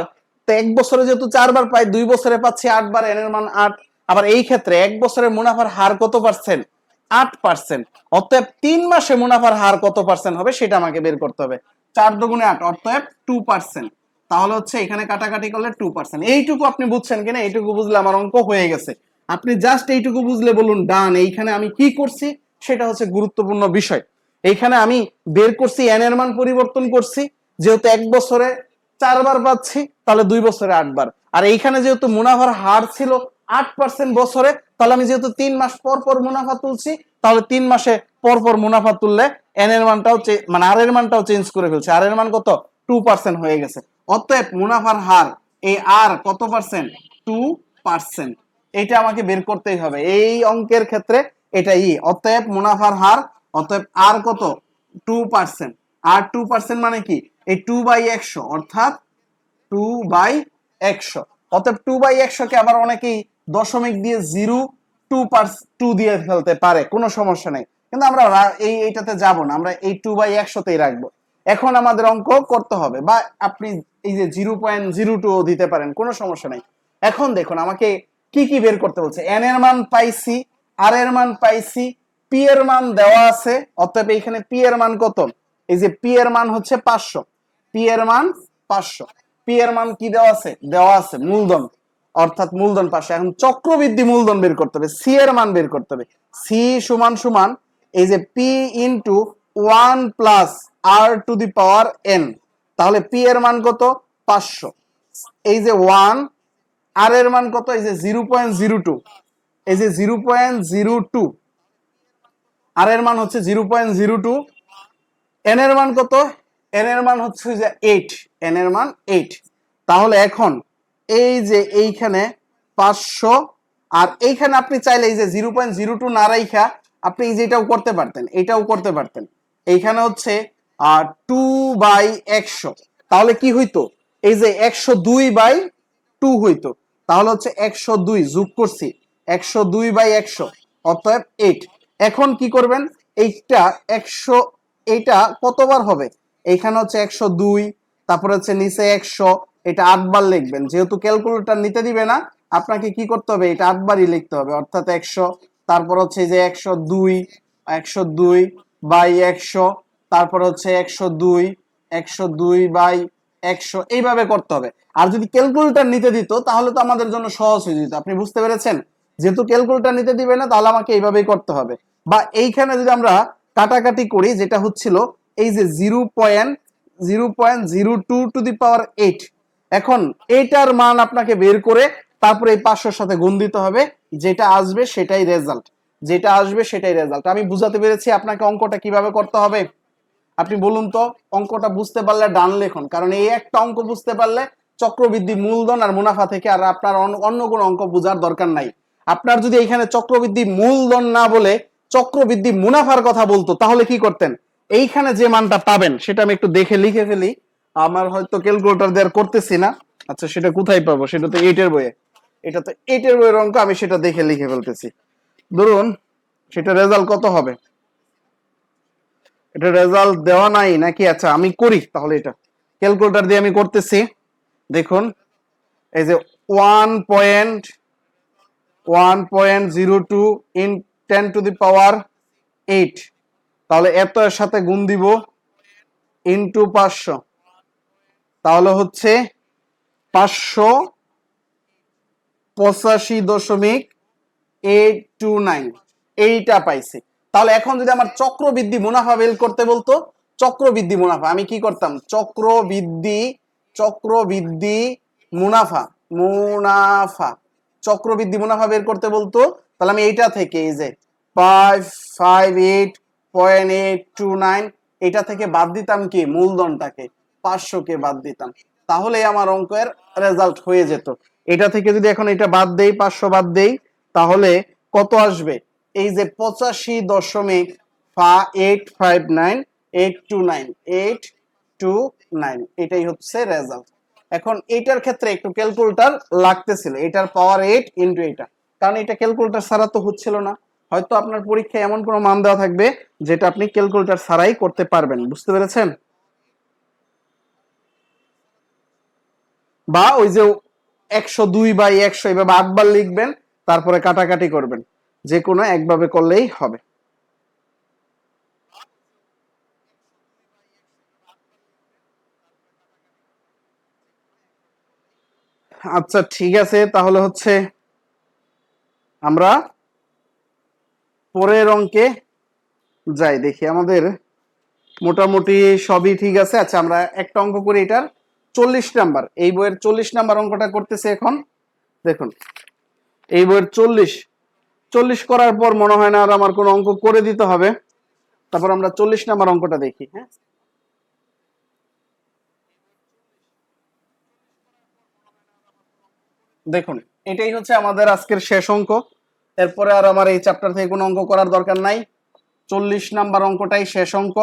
1 বছরে যেহেতু 4 বার পাই, 2 বছরে পাচ্ছি 8 বার, n এর মান 8। আবার এই ক্ষেত্রে 1 বছরে মুনাফার হার কত পার্সেন্ট? 8%। অতএব 3 মাসে মুনাফার হার কত পার্সেন্ট হবে সেটা আমাকে বের করতে হবে। 4 দুগুণে 8, অতএব 2%। তাহলে হচ্ছে এখানে কাটাকাটি করলে 2%। এইটুকু আপনি বুঝছেন কিনা? এইটুকু বুঝলে আমার অঙ্ক হয়ে গেছে। আপনি জাস্ট এইটুকু বুঝলে বলুন ডান। এইখানে আমি কি করছি সেটা হচ্ছে গুরুত্বপূর্ণ বিষয়। এইখানে আমি বের করছি n এর মান পরিবর্তন করছি, যেহেতু 1 বছরে 4 বার পাচ্ছি তাহলে 2 বছরে 8 বার। আর এইখানে যেহেতু মুনাফার হার ছিল 8% বছরে, তাহলে আমি যেহেতু 3 মাস পর পর মুনাফা তুলছি, তাহলে 3 মাসে পর পর মুনাফা তুললে n এর মানটাও মানে r এর মানটাও চেঞ্জ করে ফেলছে। r এর মান কত? 2% হয়ে গেছে। অতএব মুনাফার হার এই r কত পার্সেন্ট? 2%। এটা আমাকে বের করতেই হবে এই অঙ্কের ক্ষেত্রে। এটা অতএব মুনাফার হার, অতএব r কত? 2%। আর 2% মানে কি? এই 2/100, অর্থাৎ 2/100। অতএব 2/100 কে আবার অনেকেই দশমিক দিয়ে 0.2 দিয়ে ফেলতে পারে, কোনো সমস্যা নেই। কিন্তু আমরা এইটাতে যাব না, আমরা এই 2/100তেই রাখবো। এখন আমাদের অঙ্ক করতে হবে, বা আপনি এই যে 0.02 দিতে পারেন, কোনো সমস্যা নেই। এখন দেখুন আমাকে কি কি বের করতে বলছে। n এর মান পাইছি, r এর মান পাইছি, p এর মান দেওয়া আছে। অতএব এইখানে p এর মান কত? এই যে p এর মান হচ্ছে 500, p এর মান 500। p এর মান কি দেওয়া আছে? দেওয়া আছে মূলধন, অর্থাৎ মূলধন 500। এখন চক্রবৃদ্ধি মূলধন বের করতে হবে, c এর মান বের করতে হবে। c সমান সমান এই যে p into 1 plus r two the power n। তাহলে p এর মান কত? 500। এই যে 1, r এর মান কত? এই যে 0.02, এই যে 0.02, r এর মান হচ্ছে 0.02। n এর মান কত? n এর মান হচ্ছে যে 8, n এর মান 8। তাহলে এখন এই যে এইখানে 500, আর এইখানে আপনি চাইলে এই যে 0.02 না রাইখা আপনি এই যেটাও করতে পারতেন, এটাও করতে পারতেন। এইখানে হচ্ছে 2/100। তাহলে কি হইতো? এই যে 102/2 হইতো। তাহলে হচ্ছে 102 যোগ করছি, 102/100, অতএব 8। এখন কি করবেন? এইটা 100, এইটা কতবার হবে? এইখানে হচ্ছে 102, তারপরে হচ্ছে নিচে 100, এটা 8 বার লিখবেন। যেহেতু ক্যালকুলেটর নিতে দিবে না, আপনাকে কি করতে হবে? এটা 8 বারই লিখতে হবে, অর্থাৎ 100। তারপর হচ্ছে যে 102, 102/100, তারপর হচ্ছে 102, 102/100, এইভাবে করতে হবে। আর যদি ক্যালকুলেটর নিতে দিত তাহলে তো আমাদের জন্য সহজ হয়ে যেত। আপনি বুঝতে পেরেছেন? যেহেতু ক্যালকুলেটর নিতে দিবে না, তাহলে আমাকে এইভাবেই করতে হবে। বা এইখানে যদি আমরা কাটাকাটি করি, যেটা হচ্ছিল এই যে 0.02 টু দি পাওয়ার 8। এখন এইটার মান আপনাকে বের করে তারপরে এই 500-র সাথে গুণ দিতে হবে। যেটা আসবে সেটাই রেজাল্ট, যেটা আসবে সেটাই রেজাল্ট। আমি বুঝাতে পেরেছি আপনাকে অঙ্কটা কিভাবে করতে হবে? আপনি বলুন তো, অঙ্কটা বুঝতে পারলে ডান লিখুন, কারণ এই একটা অঙ্ক বুঝতে পারলে চক্রবৃদ্ধি মূলধন আর মুনাফা থেকে আর আপনার অন্য কোনো অঙ্ক বোঝার দরকার নাই। আপনার যদি এখানে চক্রবৃদ্ধি মূলধন না বলে চক্রবৃদ্ধি মুনাফার কথা বলতো, তাহলে কি করতেন? এইখানে যে মানটা পাবেন সেটা আমি একটু দেখে লিখে ফেলি। আমার হয়তো ক্যালকুলেটর দেওয়ার করতেছি না। আচ্ছা, সেটা কোথায় পাবো? সেটা তো 8 এর বইয়ে। এটা তো 8 এর বইয়ের অঙ্ক, আমি সেটা দেখে লিখে ফেলতেছি। ধরুন সেটা রেজাল্ট কত হবে? এটা রেজাল্ট দেওয়া নাই নাকি? আচ্ছা আমি করি তাহলে, এটা ক্যালকুলেটর দিয়ে আমি করতেছি। দেখুন এই যে 1.02 ইন 10 টু দি পাওয়ার 8, তাহলে এত এর সাথে গুণ দিব ইনটু 500, তাহলে হচ্ছে 585.829, এইটা পাইছি। তাহলে এখন যদি আমার চক্রবৃদ্ধি মুনাফা বের করতে বলতো, চক্রবৃদ্ধি মুনাফা আমি কি করতাম? চক্রবৃদ্ধি মুনাফা, চক্রবৃদ্ধি মুনাফা বের করতে বলতো, তাহলে আমি এইটা থেকে এই যে 558.829, এটা থেকে বাদ দিতাম কি? মূলধনটাকে, 500-কে বাদ দিতাম। তাহলে আমার অঙ্কের রেজাল্ট হয়ে যেত। এটা থেকে যদি এখন এটা বাদ দেই, 500 বাদ দেই, তাহলে কত আসবে? এই যে 85.859 এটাই হচ্ছে রেজাল্ট। এখন এটার ক্ষেত্রে একটু ক্যালকুলেটর লাগতেছিল, এটার পাওয়ার 8 ইনটু এটা, কারণ এটা ক্যালকুলেটর ছাড়া তো হচ্ছিল না। হয়তো আপনার পরীক্ষায় এমন কোনো মান দেওয়া থাকবে যেটা আপনি ক্যালকুলেটর ছাড়াই করতে পারবেন, বুঝতে পেরেছেন? বা ওই যে 102/100 এভাবে 8 বার লিখবেন, তারপরে কাটাকাটি করবেন, যে কোনো একভাবে করলেই হবে। আচ্ছা ঠিক আছে, তাহলে হচ্ছে আমরা পরের অঙ্কে যাই। দেখি আমাদের মোটামুটি সবই ঠিক আছে। আচ্ছা আমরা একটা অঙ্ক করি, এটার 40 নাম্বার, এই বইয়ের 40 নাম্বার অঙ্কটা করতেছে এখন। দেখুন এই বইয়ের 40 করার পর মনে হয় না আর আমার কোনো অঙ্ক করে দিতে হবে। তারপর আমরা 40 নাম্বার অঙ্কটা দেখি। হ্যাঁ, দেখুন এটাই হচ্ছে আমাদের আজকের শেষ অঙ্ক। এরপরে আর আমার এই চ্যাপ্টার থেকে কোনো অঙ্ক করার দরকার নাই। 40 নাম্বার অঙ্কটাই শেষ অঙ্ক।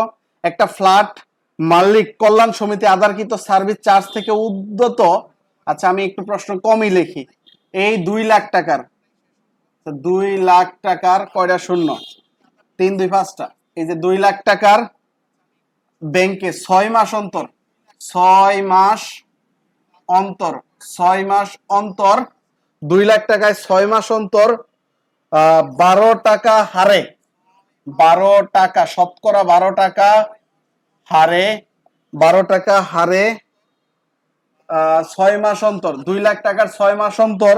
একটা ফ্ল্যাট মালিক কল্যাণ সমিতি আধারকৃত সার্ভিস চার্জ থেকে উদ্যত, আচ্ছা আমি একটু প্রশ্ন কমই লিখি, এই 2 লাখ টাকার, 2 লাখ টাকার কয়টা শূন্য, 3 2 5টা, এই যে 2 লাখ টাকার ব্যাংকে 6 মাস অন্তর, 6 মাস অন্তর, 6 মাস অন্তর 2 লাখ টাকায় 6 মাস অন্তর 12 টাকা হারে, 12 টাকা শতকরা 12 টাকা হারে, 12 টাকা হারে 6 মাস অন্তর, 2 লাখ টাকার 6 মাস অন্তর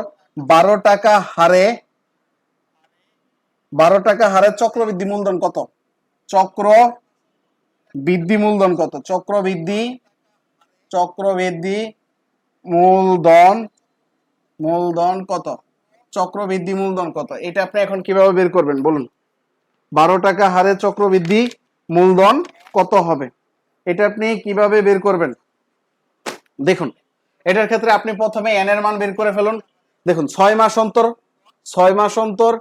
12 টাকা হারে, 12 টাকা হারে চক্রবৃদ্ধি মূলধন কত? চক্র বৃদ্ধি মূলধন কত? চক্রবৃদ্ধি মূলধন, মূলধন কত? চক্রবৃদ্ধি মূলধন কত? এটা আপনি এখন কিভাবে বের করবেন বলুন? 12 টাকা হারে চক্রবৃদ্ধি মূলধন কত হবে, এটা আপনি কিভাবে বের করবেন? দেখুন এটার ক্ষেত্রে আপনি প্রথমে এন এর মান বের করে ফেলুন। দেখুন 6 মাস অন্তর, 6 মাস অন্তর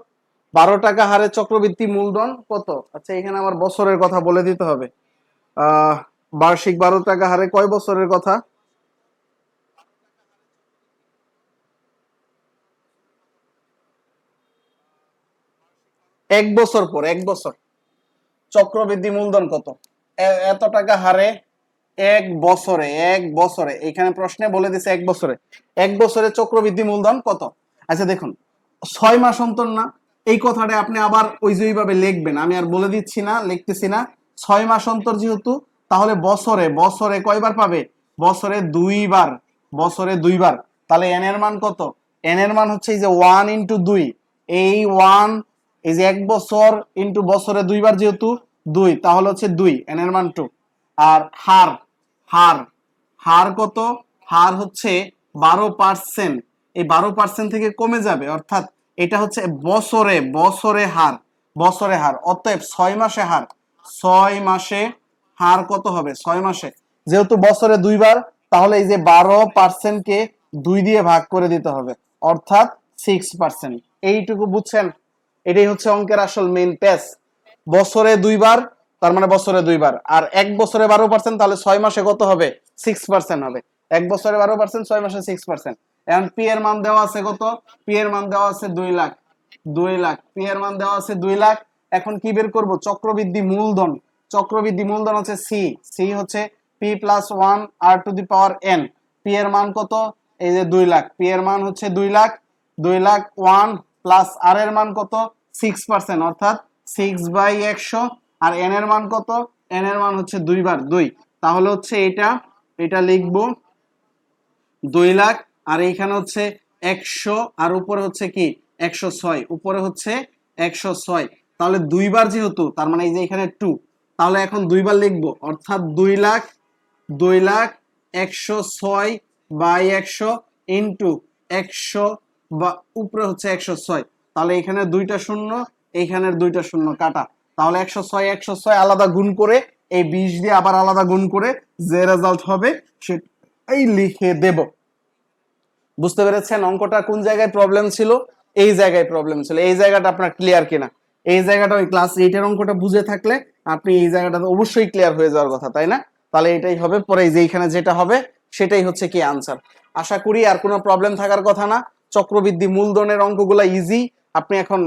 12 টাকা হারে চক্রবৃদ্ধি মূলধন কত? আচ্ছা এখানে আমার বছরের কথা বলে দিতে হবে। বার্ষিক 12 টাকা হারে কয় বছরের কথা? 1 বছর পর, 1 বছর। চক্রবৃদ্ধি মূলধন কত? এত টাকা হারে 1 বছরে, 1 বছরে, এখানে প্রশ্নে বলে দিছে 1 বছরে, 1 বছরে চক্রবৃদ্ধি মূলধন কত? আচ্ছা দেখুন 6 মাস অন্তর না, এই কথাটা আপনি আবার ওই যে ওইভাবে লিখবেন, আমি আর বলে দিচ্ছি না, লিখতেছি না। 6 মাস অন্তর যেহেতু, তাহলে বছরে, বছরে কয়বার পাবে? বছরে 2 বার, বছরে 2 বার। তাহলে এন এর মান কত? এন এর মান হচ্ছে এই যে 1 × 2, এই 1, এই যে 1 বছর ইন্টু বছরে 2 বার যেহেতু 2, তাহলে হচ্ছে 2, এন এর মান 2। আর হার, হার, হার কত? হার হচ্ছে 12%, এই 12% থেকে কমে যাবে, অর্থাৎ এটা হচ্ছে বছরে, বছরে হার, বছরে হার, অতএব 6 মাসে হার, 6 মাসে হার কত হবে? 6 মাসে যেহেতু বছরে 2 বার, তাহলে এই যে 12%কে 2 দিয়ে ভাগ করে দিতে হবে, অর্থাৎ 6%। এইটুকু বুঝছেন? এটাই হচ্ছে অঙ্কের আসল মেইন পেজ। বছরে 2 বার, তার মানে বছরে 2 বার, আর 1 বছরে 12%, তাহলে 6 মাসে কত হবে? 6% হবে। 1 বছরে 12%, 6 মাসে 6%। এখন পি এর মান দেওয়া আছে কত? পি এর মান দেওয়া আছে 2 লাখ, 2 লাখ, পি এর মান দেওয়া আছে 2 লাখ। এখন কি বের করব? চক্রবৃদ্ধি মূলধন, চক্রবৃদ্ধি মূলধন হচ্ছে সি, সি হচ্ছে P plus 1 r⁴ n। P এর মান কত? এই যে 2 লাখ, পি এর মান হচ্ছে 2 লাখ, 2 লাখ 1 প্লাস আর এর মান কত? 6%, অর্থাৎ 6/100। আর এন এর মান কত? এন এর মান হচ্ছে 2 বার 2, তাহলে হচ্ছে এটা, এটা লিখবো 2 লাখ, আর এইখানে হচ্ছে 100, আর উপরে হচ্ছে কি 106, উপরে হচ্ছে 106। তাহলে 2 বার যেহেতু, তার মানে এই যে এখানে 2, তাহলে এখন 2 বার লিখবো, অর্থাৎ 2 লাখ, 2 লাখ 106/100 ইন্টু 100, বা উপরে হচ্ছে 106, তাহলে এখানে 2টা শূন্য, এইখানের 2টা শূন্য কাটা, তাহলে 106, 106 আলাদা গুণ করে, এই 20 দিয়ে আবার আলাদা গুণ করে যে রেজাল্ট হবে সেটাই লিখে দেব। বুঝতে পেরেছেন অঙ্কটা কোন জায়গায় প্রবলেম ছিল? এই জায়গায় প্রবলেম ছিল। এই জায়গাটা আপনার ক্লিয়ার কিনা? এই জায়গাটা ওই ক্লাস 8 এর অঙ্কটা বুঝে থাকলে আপনি এই জায়গাটা অবশ্যই ক্লিয়ার হয়ে যাওয়ার কথা, তাই না? তাহলে এটাই হবে, পরে যে এইখানে যেটা হবে সেটাই হচ্ছে কি আনসার। আশা করি আর কোনো প্রবলেম থাকার কথা না। চক্রবৃদ্ধি মূলধনের অঙ্কগুলো ইজি, আপনি এখন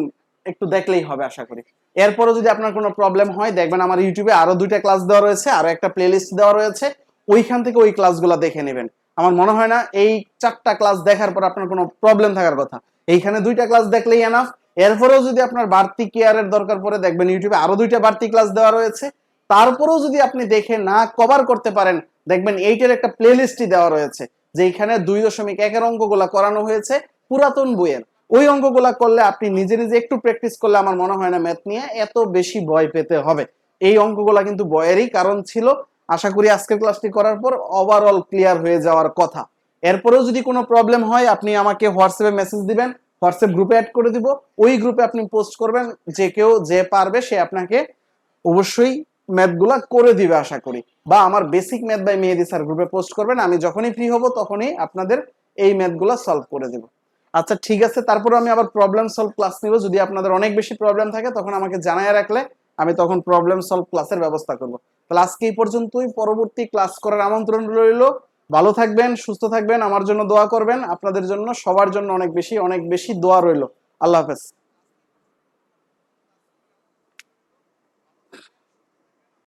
একটু দেখলেই হবে আশা করি। এরপরও যদি আপনার কোনো প্রবলেম হয়, দেখবেন আমার ইউটিউবে আরো 2টা ক্লাস দেওয়া রয়েছে, আরো একটা প্লেলিস্ট দেওয়া রয়েছে, ওইখান থেকে ওই ক্লাসগুলো দেখে নেবেন। আমার মনে হয় না এই 4টা ক্লাস দেখার পর আপনার কোনো প্রবলেম থাকার কথা। এইখানে 2টা ক্লাস দেখলেই এনাফ। এরপরেও যদি আপনার বাড়তি কেয়ারের দরকার পড়ে, দেখবেন ইউটিউবে আরো 2টা বাড়তি ক্লাস দেওয়া রয়েছে। তারপরেও যদি আপনি দেখে না কভার করতে পারেন, দেখবেন 8 এর একটা প্লেলিস্টই দেওয়া রয়েছে, যেখানে 2.1 এর অঙ্কগুলা করানো হয়েছে পুরাতন বইয়ের। ওই অঙ্কগুলা করলে আপনি নিজে নিজে একটু প্র্যাকটিস করলে আমার মনে হয় না ম্যাথ নিয়ে এত বেশি ভয় পেতে হবে। এই অঙ্কগুলা কিন্তু ভয়েরই কারণ ছিল। আশা করি আজকের ক্লাসটি করার পর ওভারঅল ক্লিয়ার হয়ে যাওয়ার কথা। এরপরেও যদি কোনো প্রবলেম হয়, আপনি আমাকে হোয়াটসঅ্যাপে মেসেজ দিবেন, হোয়াটসঅ্যাপ গ্রুপে অ্যাড করে দিব। ওই গ্রুপে আপনি পোস্ট করবেন, যে কেউ যে পারবে সে আপনাকে অবশ্যই ম্যাথগুলা করে দিবে আশা করি। বা আমার basic math by Mehedi sir গ্রুপে পোস্ট করবেন, আমি যখনই ফ্রি হব তখনই আপনাদের এই ম্যাথগুলা সলভ করে দেব। আচ্ছা ঠিক আছে, তারপরে আমি আবার প্রবলেম সলভ ক্লাস নিব। যদি আপনাদের অনেক বেশি প্রবলেম থাকে তখন আমাকে জানায় রাখলে আমি তখন প্রবলেম সলভ ক্লাসের ব্যবস্থা করব। তাহলে আজকে এই পর্যন্তই, পরবর্তী ক্লাস করার আমন্ত্রণ রইল। ভালো থাকবেন, সুস্থ থাকবেন, আমার জন্য দোয়া করবেন। আপনাদের জন্য, সবার জন্য অনেক বেশি অনেক বেশি দোয়া রইল। আল্লাহ হাফেজ।